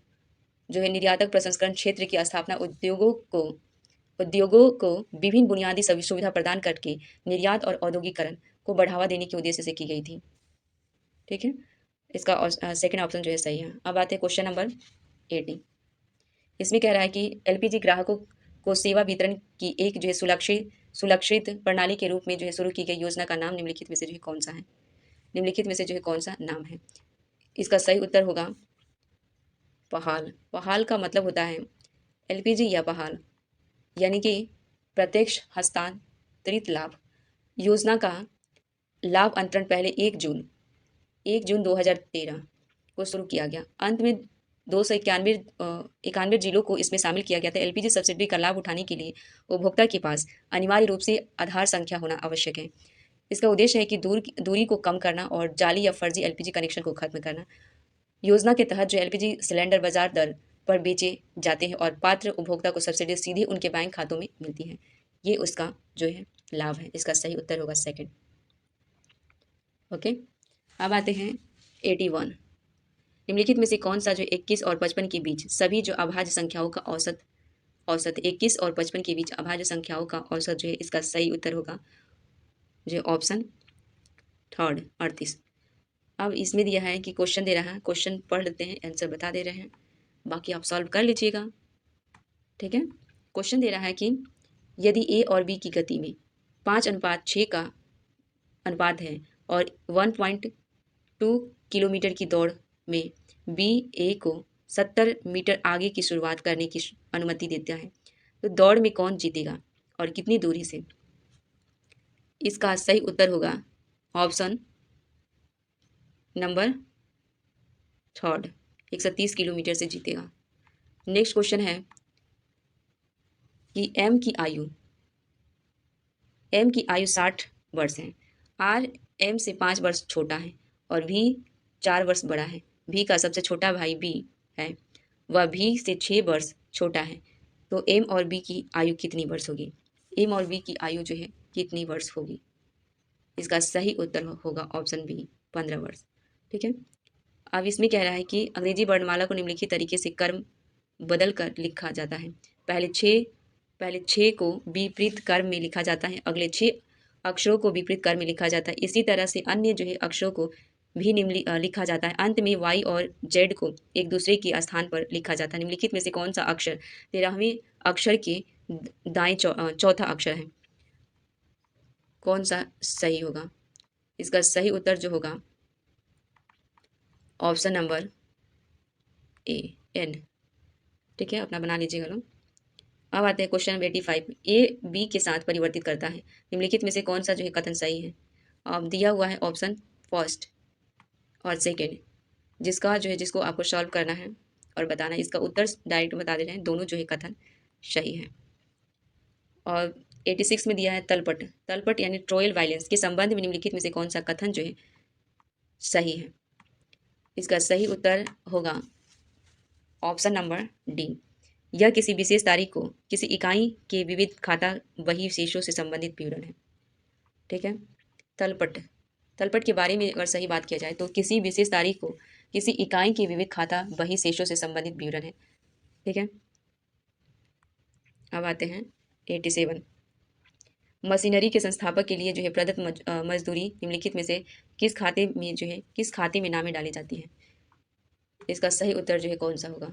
S1: जो है निर्यातक प्रसंस्करण क्षेत्र की स्थापना उद्योगों को विभिन्न बुनियादी सुविधा प्रदान करके निर्यात और औद्योगिकरण को बढ़ावा देने के उद्देश्य से की गई थी। ठीक है, इसका सेकंड ऑप्शन जो है सही है। अब आते हैं क्वेश्चन नंबर 80, इसमें कह रहा है कि एलपीजी ग्राहकों को सेवा वितरण की एक जो है सुलक्षित प्रणाली के रूप में जो है शुरू की गई योजना का नाम निम्नलिखित में से जो है कौन सा है, निम्नलिखित में से जो है कौन सा नाम है। इसका सही उत्तर होगा पहाल। पहाल का मतलब होता है एलपीजी या पहाल, यानी कि प्रत्यक्ष हस्तांतरित लाभ। योजना का लाभ अंतरण पहले 1 जून 2013 को शुरू किया गया। अंत में 291 जिलों को इसमें शामिल किया गया था। एलपीजी सब्सिडी का लाभ उठाने के लिए उपभोक्ता के पास अनिवार्य रूप से आधार संख्या होना आवश्यक है। इसका उद्देश्य है कि दूरी को कम करना और जाली या फर्जी एलपीजी कनेक्शन को खत्म करना। योजना के तहत जो एलपीजी सिलेंडर बाजार दर पर बेचे जाते हैं और पात्र उपभोक्ता को सब्सिडी सीधे उनके बैंक खातों में मिलती है। ये उसका जो है लाभ है। इसका सही उत्तर होगा सेकंड। ओके, अब आते हैं 81, निम्नलिखित में से कौन सा जो 21 और 55 के बीच सभी जो अभाज्य संख्याओं का औसत 21 और 55 के बीच अभाज्य संख्याओं का औसत जो है इसका सही उत्तर होगा जो ऑप्शन थर्ड 38। अब इसमें दिया है कि क्वेश्चन दे रहा है, क्वेश्चन पढ़ लेते हैं, आंसर बता दे रहे हैं, बाकी आप सॉल्व कर लीजिएगा। ठीक है, क्वेश्चन दे रहा है कि यदि ए और बी की गति में 5:6 का अनुपात है और 1.2 किलोमीटर की दौड़ में बी ए को 70 मीटर आगे की शुरुआत करने की अनुमति देता है, तो दौड़ में कौन जीतेगा और कितनी दूरी से। इसका सही उत्तर होगा ऑप्शन नंबर थर्ड 130 किलोमीटर से जीतेगा। नेक्स्ट क्वेश्चन है कि एम की आयु 60 वर्ष है। आर एम से 5 वर्ष छोटा है और भी 4 वर्ष बड़ा है। भी का सबसे छोटा भाई बी है, वह भी से 6 वर्ष छोटा है। तो एम और बी की आयु कितनी वर्ष होगी? एम और बी की आयु जो है कितनी वर्ष होगी? इसका सही उत्तर होगा ऑप्शन बी 15 वर्ष। ठीक है। अब इसमें कह रहा है कि अंग्रेजी वर्णमाला को निम्नलिखित तरीके से कर्म बदल कर लिखा जाता है। पहले छः को विपरीत क्रम में लिखा जाता है, अगले 6 अक्षरों को विपरीत क्रम में लिखा जाता है। इसी तरह से अन्य जो है अक्षरों को भी लिखा जाता है। अंत में वाई और जेड को एक दूसरे के स्थान पर लिखा जाता है। निम्नलिखित में से कौन सा अक्षर 13वें अक्षर के दाएं चौथा अक्षर है? कौन सा सही होगा? इसका सही उत्तर जो होगा ऑप्शन नंबर ए एन। ठीक है, अपना बना लीजिएगा लोग। अब आते हैं क्वेश्चन नंबर 85। ए बी के साथ परिवर्तित करता है। निम्नलिखित में से कौन सा जो है कथन सही है? अब दिया हुआ है ऑप्शन फर्स्ट और सेकेंड, जिसको आपको सॉल्व करना है और बताना है। इसका उत्तर डायरेक्ट बता दे रहे हैं, दोनों जो है कथन सही है। और 86 में दिया है तलपट यानी ट्रोयल वायलेंस के संबंध में निम्नलिखित में से कौन सा कथन जो है सही है? इसका सही उत्तर होगा ऑप्शन नंबर डी। यह किसी विशेष तारीख को किसी इकाई के विविध खाता बही शेषों से संबंधित विवरण है। ठीक है। तलपट के बारे में अगर सही बात किया जाए तो किसी विशेष तारीख को किसी इकाई के विविध खाता बही शेषों से संबंधित विवरण है। ठीक है। अब आते हैं 87। मशीनरी के संस्थापक के लिए जो है प्रदत्त मजदूरी निम्नलिखित में से किस खाते में नामें डाली जाती है? इसका सही उत्तर जो है कौन सा होगा?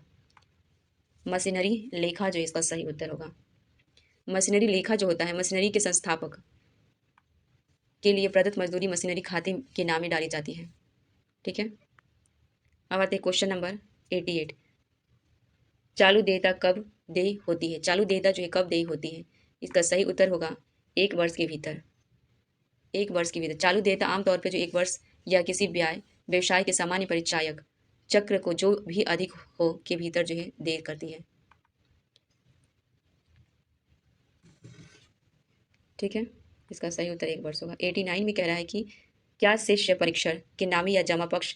S1: मशीनरी लेखा जो इसका सही उत्तर होगा। मशीनरी लेखा जो होता है, मशीनरी के संस्थापक के लिए प्रदत्त मजदूरी मशीनरी खाते के नाम डाली जाती है। ठीक है। अब आते हैं क्वेश्चन नंबर 88। चालू देयता कब देय होती है? चालू देयता जो है कब देय होती है? इसका सही उत्तर होगा 1 वर्ष के भीतर। 1 वर्ष के भीतर चालू देयता आमतौर पर जो 1 वर्ष या किसी व्यवसाय के सामान्य परिचायक चक्र को जो भी अधिक हो के भीतर जो है देय करती है। ठीक है। इसका सही उत्तर 1 वर्ष होगा। 89 में कह रहा है कि क्या शिष्य परीक्षण के नामी या जमा पक्ष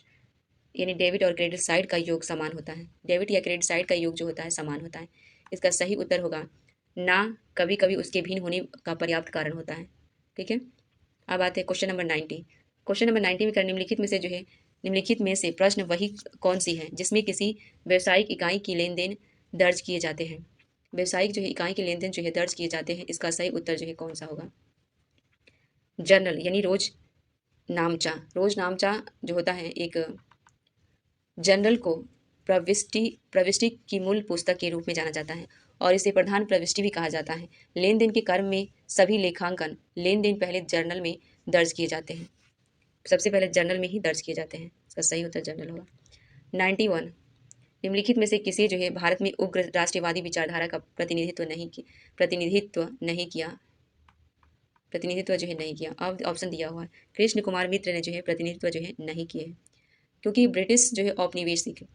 S1: यानी डेबिट और क्रेडिट साइड का योग समान होता है? डेबिट या क्रेडिट साइड का योग जो होता है समान होता है। इसका सही उत्तर होगा ना, कभी कभी उसके भिन्न होने का पर्याप्त कारण होता है। ठीक है। अब आते हैं क्वेश्चन नंबर 90। क्वेश्चन नंबर 90 में निम्नलिखित में से प्रश्न वही कौन सी है जिसमें किसी व्यावसायिक इकाई की लेन देन दर्ज किए जाते हैं? व्यावसायिक जो है इकाई के लेन देन जो है दर्ज किए जाते हैं। इसका सही उत्तर जो है कौन सा होगा? जर्नल यानी रोज नामचा जो होता है एक जर्नल को प्रविष्टि की मूल पुस्तक के रूप में जाना जाता है और इसे प्रधान प्रविष्टि भी कहा जाता है। लेन देन के क्रम में सभी लेखांकन लेन देन पहले जर्नल में दर्ज किए जाते हैं। सबसे पहले जर्नल में ही दर्ज किए जाते हैं। इसका सही उत्तर जर्नल होगा। 91। निम्नलिखित में से किसी जो है भारत में उग्र राष्ट्रवादी विचारधारा का प्रतिनिधित्व जो है नहीं किया। अब ऑप्शन दिया हुआ है। कृष्ण कुमार मित्र ने जो है प्रतिनिधित्व जो है नहीं किए, क्योंकि ब्रिटिश जो है औपनिवेशिक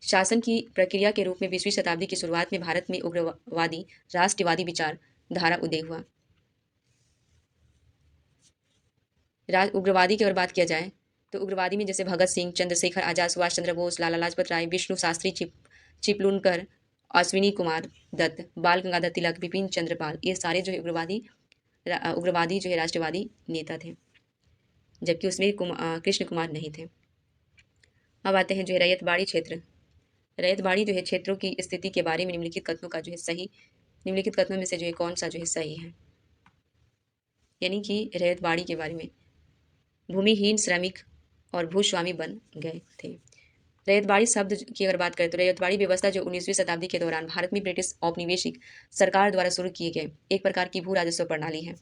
S1: शासन की प्रक्रिया के रूप में 20वीं शताब्दी की शुरुआत में भारत में उग्रवादी राष्ट्रवादी विचारधारा उदय हुआ। उग्रवादी की अगर बात किया जाए तो उग्रवादी में जैसे भगत सिंह, चंद्रशेखर आजाद, सुभाष चंद्र बोस, लाला लाजपत राय, विष्णु शास्त्री चिपलूनकर, अश्विनी कुमार दत्त, बाल गंगाधर तिलक, विपिन चंद्र पाल, ये सारे जो है उग्रवादी जो है राष्ट्रवादी नेता थे, जबकि उसमें कृष्ण कुमार नहीं थे। अब आते हैं जो है रैयतबाड़ी क्षेत्र। रैयतबाड़ी जो है क्षेत्रों की स्थिति के बारे में निम्नलिखित कथनों में से जो है कौन सा जो है सही है? यानी कि रैयतबाड़ी के बारे में भूमिहीन श्रमिक और भूस्वामी बन गए थे। रैयतबाड़ी शब्द की अगर बात करें तो रैयतबाड़ी व्यवस्था जो 19वीं शताब्दी के दौरान भारत में ब्रिटिश औपनिवेशिक सरकार द्वारा शुरू किए गए एक प्रकार की भू राजस्व प्रणाली है,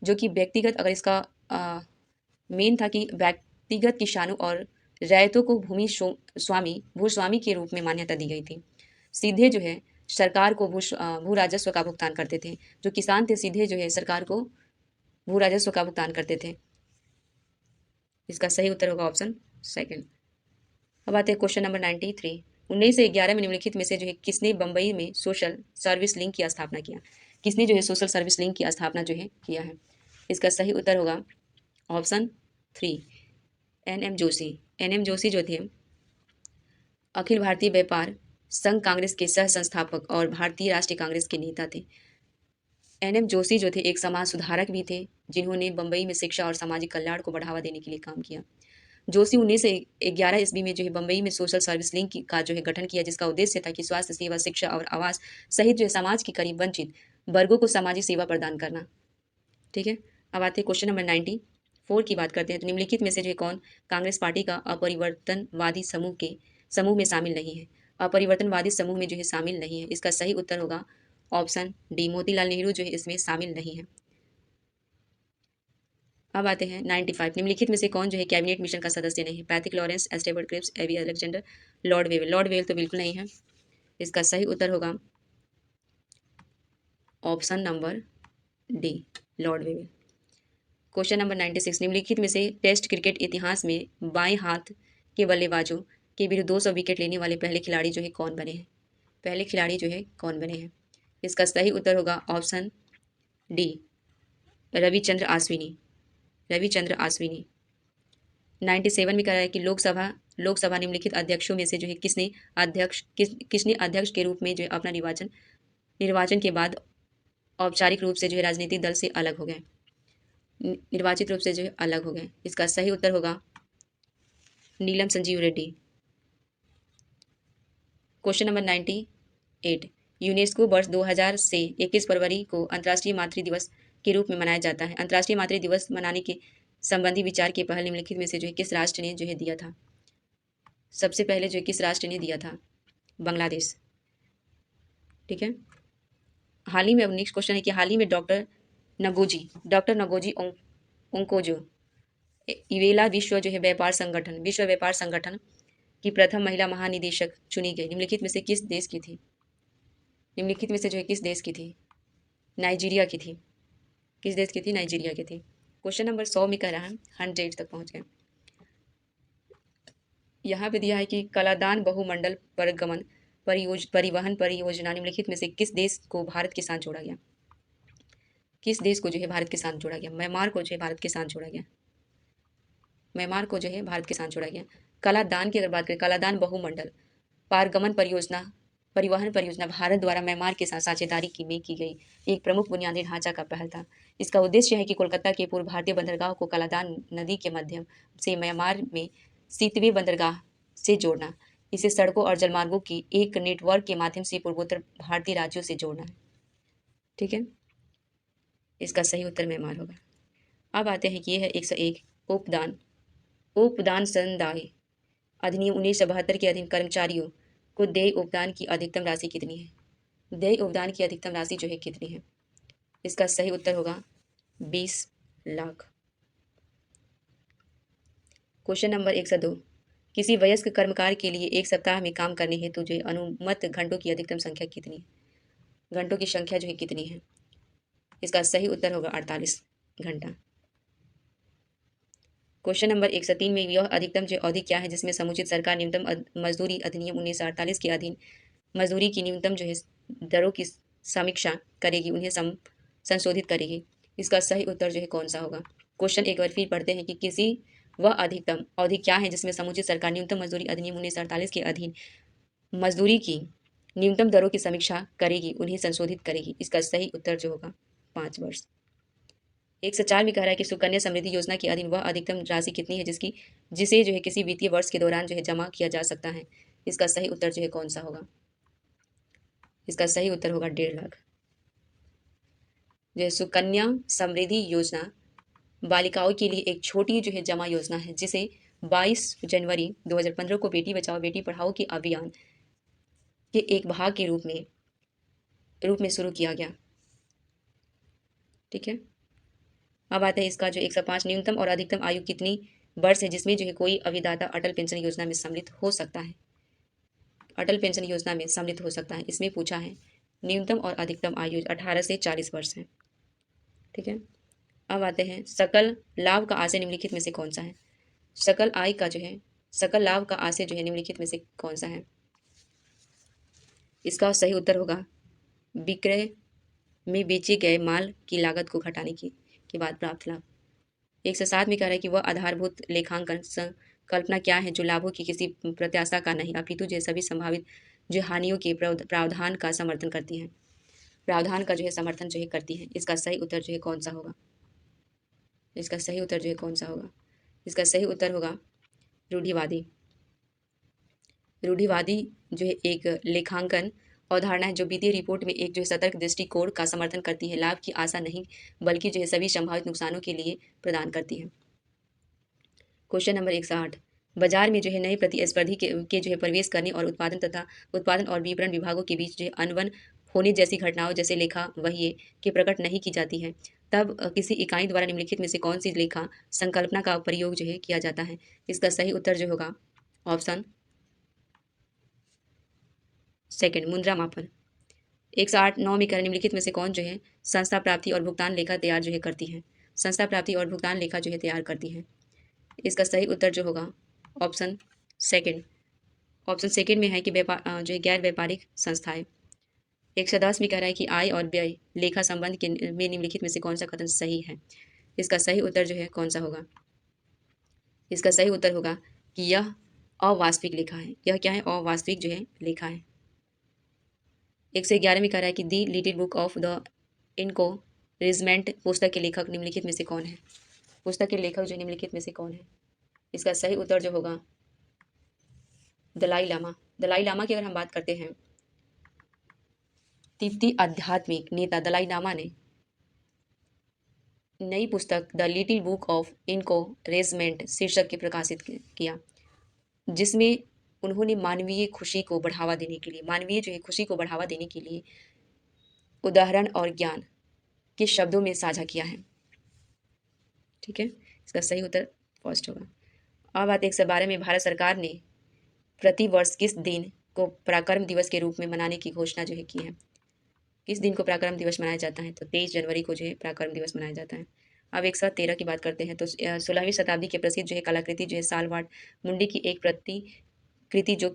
S1: जो कि व्यक्तिगत अगर इसका मेन था कि व्यक्तिगत किसानों और रैयतों को भूस्वामी के रूप में मान्यता दी गई थी। सीधे जो है सरकार को भू राजस्व का भुगतान करते थे। जो किसान थे सीधे जो है सरकार को भू राजस्व का भुगतान करते थे। इसका सही उत्तर होगा ऑप्शन सेकंड। अब आते हैं क्वेश्चन नंबर 93। 1911 में निम्नलिखित में से जो है किसने बम्बई में सोशल सर्विस लिंक की स्थापना किया? किसने जो है सोशल सर्विस लिंक की स्थापना जो है किया है? इसका सही उत्तर होगा ऑप्शन 3, एन.एम. जोशी। एन.एम. जोशी जो थे अखिल भारतीय व्यापार संघ कांग्रेस के सह संस्थापक और भारतीय राष्ट्रीय कांग्रेस के नेता थे। एन.एम. जोशी जो थे एक समाज सुधारक भी थे, जिन्होंने बम्बई में शिक्षा और सामाजिक कल्याण को बढ़ावा देने के लिए काम किया। जोशी 1911 ईस्वी में जो है बम्बई में सोशल सर्विस लिंक का जो है गठन किया, जिसका उद्देश्य था कि स्वास्थ्य सेवा, शिक्षा और आवास सहित जो है समाज के करीब वंचित वर्गों को सामाजिक सेवा प्रदान करना। ठीक है, अब आते हैं क्वेश्चन नंबर 94 की बात करते हैं। तो निम्नलिखित में से जो है कौन कांग्रेस पार्टी का अपरिवर्तनवादी समूह में शामिल नहीं है? अपरिवर्तनवादी समूह में जो है शामिल नहीं है। इसका सही उत्तर होगा ऑप्शन डी, मोतीलाल नेहरू जो है इसमें शामिल नहीं है। अब आते हैं 95। निम्नलिखित में से कौन जो है कैबिनेट मिशन का सदस्य नहीं है? Patrick Lawrence, Stafford Cripps, A V Alexander, Lord Wavell. Lord Wavell तो बिल्कुल नहीं है। इसका सही उत्तर होगा option number D, Lord Wavell. Question number 96। निम्नलिखित में से टेस्ट क्रिकेट इतिहास में बाएं हाथ के बल्लेबाजों के विरुद्ध 200 विकेट लेने वाले पहले खिलाड़ी जो है कौन बने हैं? पहले खिलाड़ी जो है कौन बने हैं? इसका सही उत्तर होगा ऑप्शन डी, रविचंद्र आश्विनी। रविचंद्र आश्विनी। 97 में कह रहा है कि लोकसभा निम्नलिखित अध्यक्षों में से जो है किसने अध्यक्ष के रूप में जो है अपना निर्वाचन के बाद औपचारिक रूप से जो है राजनीतिक दल से अलग हो गए, निर्वाचित रूप से जो है अलग हो गए। इसका सही उत्तर होगा Neelam Sanjiva Reddy. Question number 98। UNESCO वर्ष 2000 से 21 फरवरी को अंतर्राष्ट्रीय मातृ दिवस के रूप में मनाया जाता है। अंतर्राष्ट्रीय मातृ दिवस मनाने के संबंधी विचार की पहल निम्नलिखित में से जो है किस राष्ट्र ने जो है दिया था? सबसे पहले जो है किस राष्ट्र ने दिया था? बांग्लादेश। ठीक है, हाल ही में अब नेक्स्ट क्वेश्चन है कि हाल ही में डॉक्टर नगोजी ओंकोजो इवेला विश्व व्यापार संगठन की प्रथम महिला महानिदेशक चुनी गई। निम्नलिखित में से किस देश की थी? निम्नलिखित में से जो है किस देश की थी? नाइजीरिया की थी। किस देश की थी? नाइजीरिया की थी। क्वेश्चन नंबर 100 में कह रहा है 100 तक पहुंच गए। यहाँ पे दिया है कि कलादान बहुमंडल परिवहन परियोजना निम्नलिखित में से किस देश को भारत के साथ जोड़ा गया? किस देश को जो है भारत के साथ जोड़ा गया? म्यांमार को जो है भारत के साथ जोड़ा गया। म्यांमार को जो है भारत के साथ जोड़ा गया। कलादान की अगर बात करें, कलादान बहुमंडल परिवहन परियोजना भारत द्वारा म्यांमार के साथ साझेदारी में की गई एक प्रमुख बुनियादी ढांचा का पहल था। इसका उद्देश्य है कि कोलकाता के पूर्व भारतीय बंदरगाह को कलादान नदी के माध्यम से म्यांमार में सीतवे बंदरगाह से जोड़ना, इसे सड़कों और जलमार्गों की एक नेटवर्क के माध्यम से पूर्वोत्तर भारतीय राज्यों से जोड़ना है। ठीक है, इसका सही उत्तर म्यांमार होगा। अब आते हैं कि यह है 101 उपदान संदाय अधिनियम 1972 के अधीन कर्मचारियों को देय उपदान की अधिकतम राशि कितनी है? देय उपदान की अधिकतम राशि जो है कितनी है? इसका सही उत्तर होगा 20 लाख। Question number 102। किसी वयस्क कर्मकार के लिए एक सप्ताह में काम करने हेतु जो है अनुमत घंटों की अधिकतम संख्या कितनी है? घंटों की संख्या जो है कितनी है? इसका सही उत्तर होगा 48 घंटा। क्वेश्चन नंबर 103 में यह अधिकतम जो अवधि क्या है जिसमें समुचित सरकार न्यूनतम मजदूरी अधिनियम 1948 के अधीन मजदूरी की न्यूनतम जो है दरों की समीक्षा करेगी, उन्हें संशोधित करेगी? इसका सही उत्तर जो है कौन सा होगा? क्वेश्चन एक बार फिर पढ़ते हैं कि किसी वह अधिकतम अवधि क्या है जिसमें समुचित सरकार न्यूनतम मजदूरी अधिनियम 1948 के अधीन मजदूरी की न्यूनतम दरों की समीक्षा करेगी, उन्हें संशोधित करेगी? इसका सही उत्तर जो होगा 5 वर्ष। 104 में कह रहा है कि सुकन्या समृद्धि योजना के अधीन वह अधिकतम राशि कितनी है जिसे जो है किसी वित्तीय वर्ष के दौरान जो है जमा किया जा सकता है? इसका सही उत्तर जो है कौन सा होगा? इसका सही उत्तर होगा 1.5 लाख। जो है सुकन्या समृद्धि योजना बालिकाओं के लिए एक छोटी जो है जमा योजना है, जिसे 22 जनवरी 2015 को बेटी बचाओ बेटी पढ़ाओ के अभियान के एक भाग के रूप में शुरू किया गया। ठीक है, अब आता है इसका जो 105 न्यूनतम और अधिकतम आयु कितनी वर्ष है जिसमें जो है कोई अभिदाता अटल पेंशन योजना में सम्मिलित हो सकता है? अटल पेंशन योजना में सम्मिलित हो सकता है, इसमें पूछा है। न्यूनतम और अधिकतम आयु 18 से 40 वर्ष है। ठीक है, अब आते हैं सकल लाभ का आशय निम्नलिखित में से कौन सा है? सकल आय का जो है सकल लाभ का आशय जो है निम्नलिखित में से कौन सा है? इसका सही उत्तर होगा विक्रय में बेचे गए माल की लागत को घटाने के बाद प्राप्त लाभ। 107 में कह रहा है कि वह आधारभूत लेखांकन संकल्पना क्या है जो लाभों की किसी प्रत्याशा का नहीं अपितु जो सभी संभावित जो हानियों के प्रावधान का समर्थन करती है, प्रावधान का जो है समर्थन जो है करती है। इसका सही उत्तर जो है कौन सा होगा? इसका सही उत्तर जो है कौन सा होगा? इसका सही उत्तर होगा रूढ़िवादी। रूढ़िवादी जो है एक लेखांकन अवधारणा है जो वित्तीय रिपोर्ट में एक जो है सतर्क दृष्टिकोण का समर्थन करती है, लाभ की आशा नहीं बल्कि जो है सभी संभावित नुकसानों के लिए प्रदान करती है। क्वेश्चन नंबर 108, बाजार में जो है नए प्रतिस्पर्धी के जो है प्रवेश करने और उत्पादन और विपणन विभागों के बीच जो है अनबन होने जैसी घटनाओं जैसे लेखा वही के प्रकट नहीं की जाती है, तब किसी इकाई द्वारा निम्नलिखित में से कौन सी लेखा संकल्पना का प्रयोग जो है किया जाता है? इसका सही उत्तर जो होगा ऑप्शन सेकंड, मुद्रा मापन। 108-9 में कह निम्नलिखित में से कौन जो है संस्था प्राप्ति और भुगतान लेखा तैयार जो है करती है? संस्था प्राप्ति और भुगतान लेखा जो है तैयार करती है। इसका सही उत्तर जो होगा ऑप्शन सेकंड। ऑप्शन सेकंड में है कि जो है गैर व्यापारिक संस्थाएं। 110 में कह रहा है कि आय और व्यय लेखा संबंध के में निम्नलिखित में से कौन सा कथन सही है? इसका सही उत्तर जो है कौन सा होगा? इसका सही उत्तर होगा कि यह अवास्तविक लेखा है। यह क्या है? अवास्तविक जो है लेखा है। 111 में कह रहा है कि दी लिटिल बुक ऑफ द इनकोरिजमेंट पुस्तक के लेखक निम्नलिखित में से कौन है? पुस्तक के लेखक जो निम्नलिखित में से कौन है? इसका सही उत्तर जो होगा दलाई लामा। दलाई लामा की अगर हम बात करते हैं, तिब्बती आध्यात्मिक नेता दलाई लामा ने नई पुस्तक द लिटिल बुक ऑफ इनकोरेजमेंट शीर्षक के प्रकाशित किया, जिसमें उन्होंने मानवीय खुशी को बढ़ावा देने के लिए, मानवीय जो है खुशी को बढ़ावा देने के लिए उदाहरण और ज्ञान के शब्दों में साझा किया है। ठीक है, इसका सही उत्तर फर्स्ट होगा। अब आते 112 में भारत सरकार ने प्रति वर्ष किस दिन को पराक्रम दिवस के रूप में मनाने की घोषणा जो है की है? किस दिन को पराक्रम दिवस मनाया जाता है? तो 23 जनवरी को जो है पराक्रम दिवस मनाया जाता है। अब 113 की बात करते हैं तो 16वीं शताब्दी के प्रसिद्ध जो है कलाकृति जो है सालवाड़ मुंडी की एक प्रतिकृति जो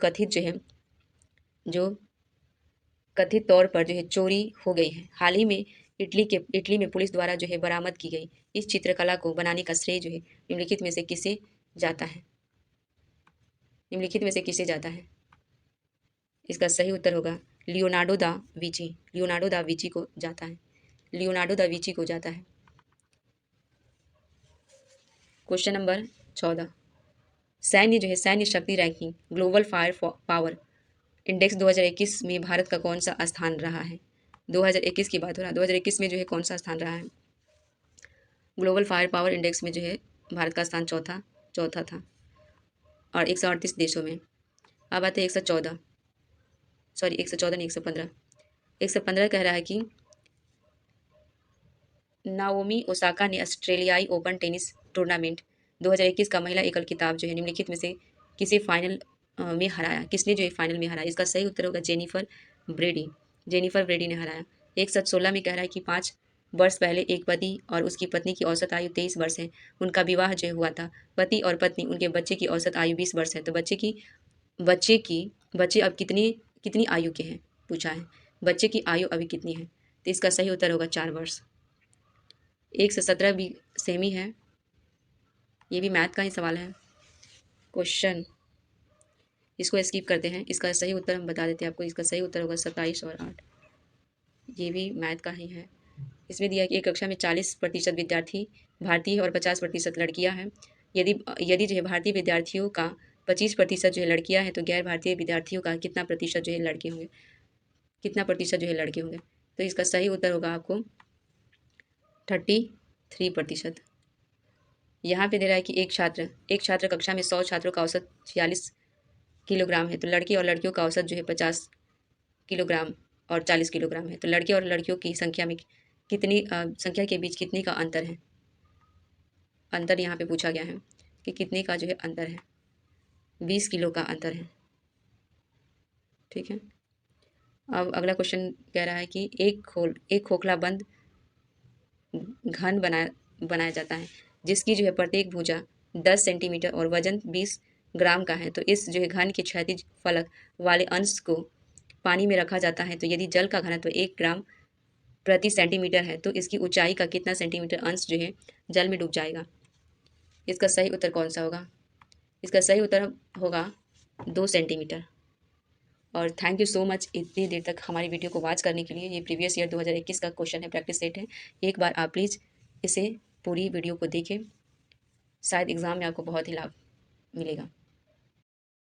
S1: कथित तौर पर जो है चोरी हो गई है, हाल ही में इटली में पुलिस द्वारा जो है बरामद की गई। इस चित्रकला को बनाने का श्रेय जो है निम्नलिखित में से किसे जाता है? निम्नलिखित में से किसे जाता है? इसका सही उत्तर होगा Leonardo da Vinci. Leonardo da Vinci को जाता है। लियोनार्डो दा विंची को जाता है। क्वेश्चन नंबर 14, सैन्य जो है सैन्य शक्ति ranking global fire power index 2021 में भारत का कौन सा स्थान रहा है? 2021 की बात हो रहा है। 2021 में जो है कौन सा स्थान रहा है? ग्लोबल फायर पावर इंडेक्स में जो है भारत का स्थान चौथा था और 138 देशों में। अब आते हैं 114 नहीं 115। 115 कह रहा है कि नाओमी ओसाका ने ऑस्ट्रेलियाई ओपन टेनिस टूर्नामेंट 2021 का महिला एकल खिताब जो है निम्नलिखित में से किसे फाइनल में हराया? किसने जो है फाइनल में हराया? इसका सही उत्तर होगा जेनिफर ब्रेडी। जेनिफर ब्रेडी ने हराया। 116 में कह रहा है कि 5 वर्ष पहले एक पति और उसकी पत्नी की औसत आयु 23 वर्ष है। उनका विवाह जो हुआ था। पति और पत्नी उनके बच्चे की औसत आयु 20 वर्ष है। तो बच्चे अब कितनी आयु के हैं पूछा है। बच्चे की आयु अभी कितनी है? तो इसका सही उत्तर होगा 4 वर्ष। 117 भी सेम ही है, ये भी मैथ का ही सवाल है। क्वेश्चन इसको स्किप करते हैं। इसका सही उत्तर हम बता देते हैं आपको। इसका सही उत्तर होगा 27 और 8। ये भी मैथ का ही है। इसमें दिया कि एक कक्षा में 40% विद्यार्थी भारतीय और 50% लड़कियां हैं। यदि जो है भारतीय विद्यार्थियों का 25% जो है लड़कियां हैं तो गैर भारतीय विद्यार्थियों का कितना प्रतिशत जो है लड़के होंगे? कितना प्रतिशत जो है लड़के होंगे? तो इसका सही उत्तर होगा आपको 33%। यहाँ पे दे रहा है कि एक छात्र कक्षा में 100 छात्रों का औसत 46 किलोग्राम है। तो लड़के और लड़कियों का औसत जो है 50 किलोग्राम और 40 किलोग्राम है। तो लड़के और लड़कियों की संख्या में संख्या के बीच कितने का अंतर है? अंतर यहाँ पे पूछा गया है कि कितने का जो है अंतर है? 20 किलो का अंतर है। ठीक है, अब अगला क्वेश्चन कह रहा है कि एक खोखला बंद घन बनाया जाता है जिसकी जो है प्रत्येक भुजा 10 सेंटीमीटर और वजन 20 ग्राम का है, तो इस जो है घन के क्षैतिज फलक वाले अंश को पानी में रखा जाता है, तो यदि जल का घनत्व 1 ग्राम प्रति सेंटीमीटर है तो इसकी ऊंचाई का कितना सेंटीमीटर अंश जो है जल में डूब जाएगा। इसका सही उत्तर कौन सा होगा? इसका सही उत्तर होगा 2 सेंटीमीटर। और थैंक यू सो मच इतनी देर तक हमारी वीडियो को वॉच करने के लिए। ये प्रीवियस ईयर 2021 का क्वेश्चन है, प्रैक्टिस सेट है। एक बार आप प्लीज़ इसे पूरी वीडियो को देखें, शायद एग्ज़ाम में आपको बहुत ही लाभ मिलेगा।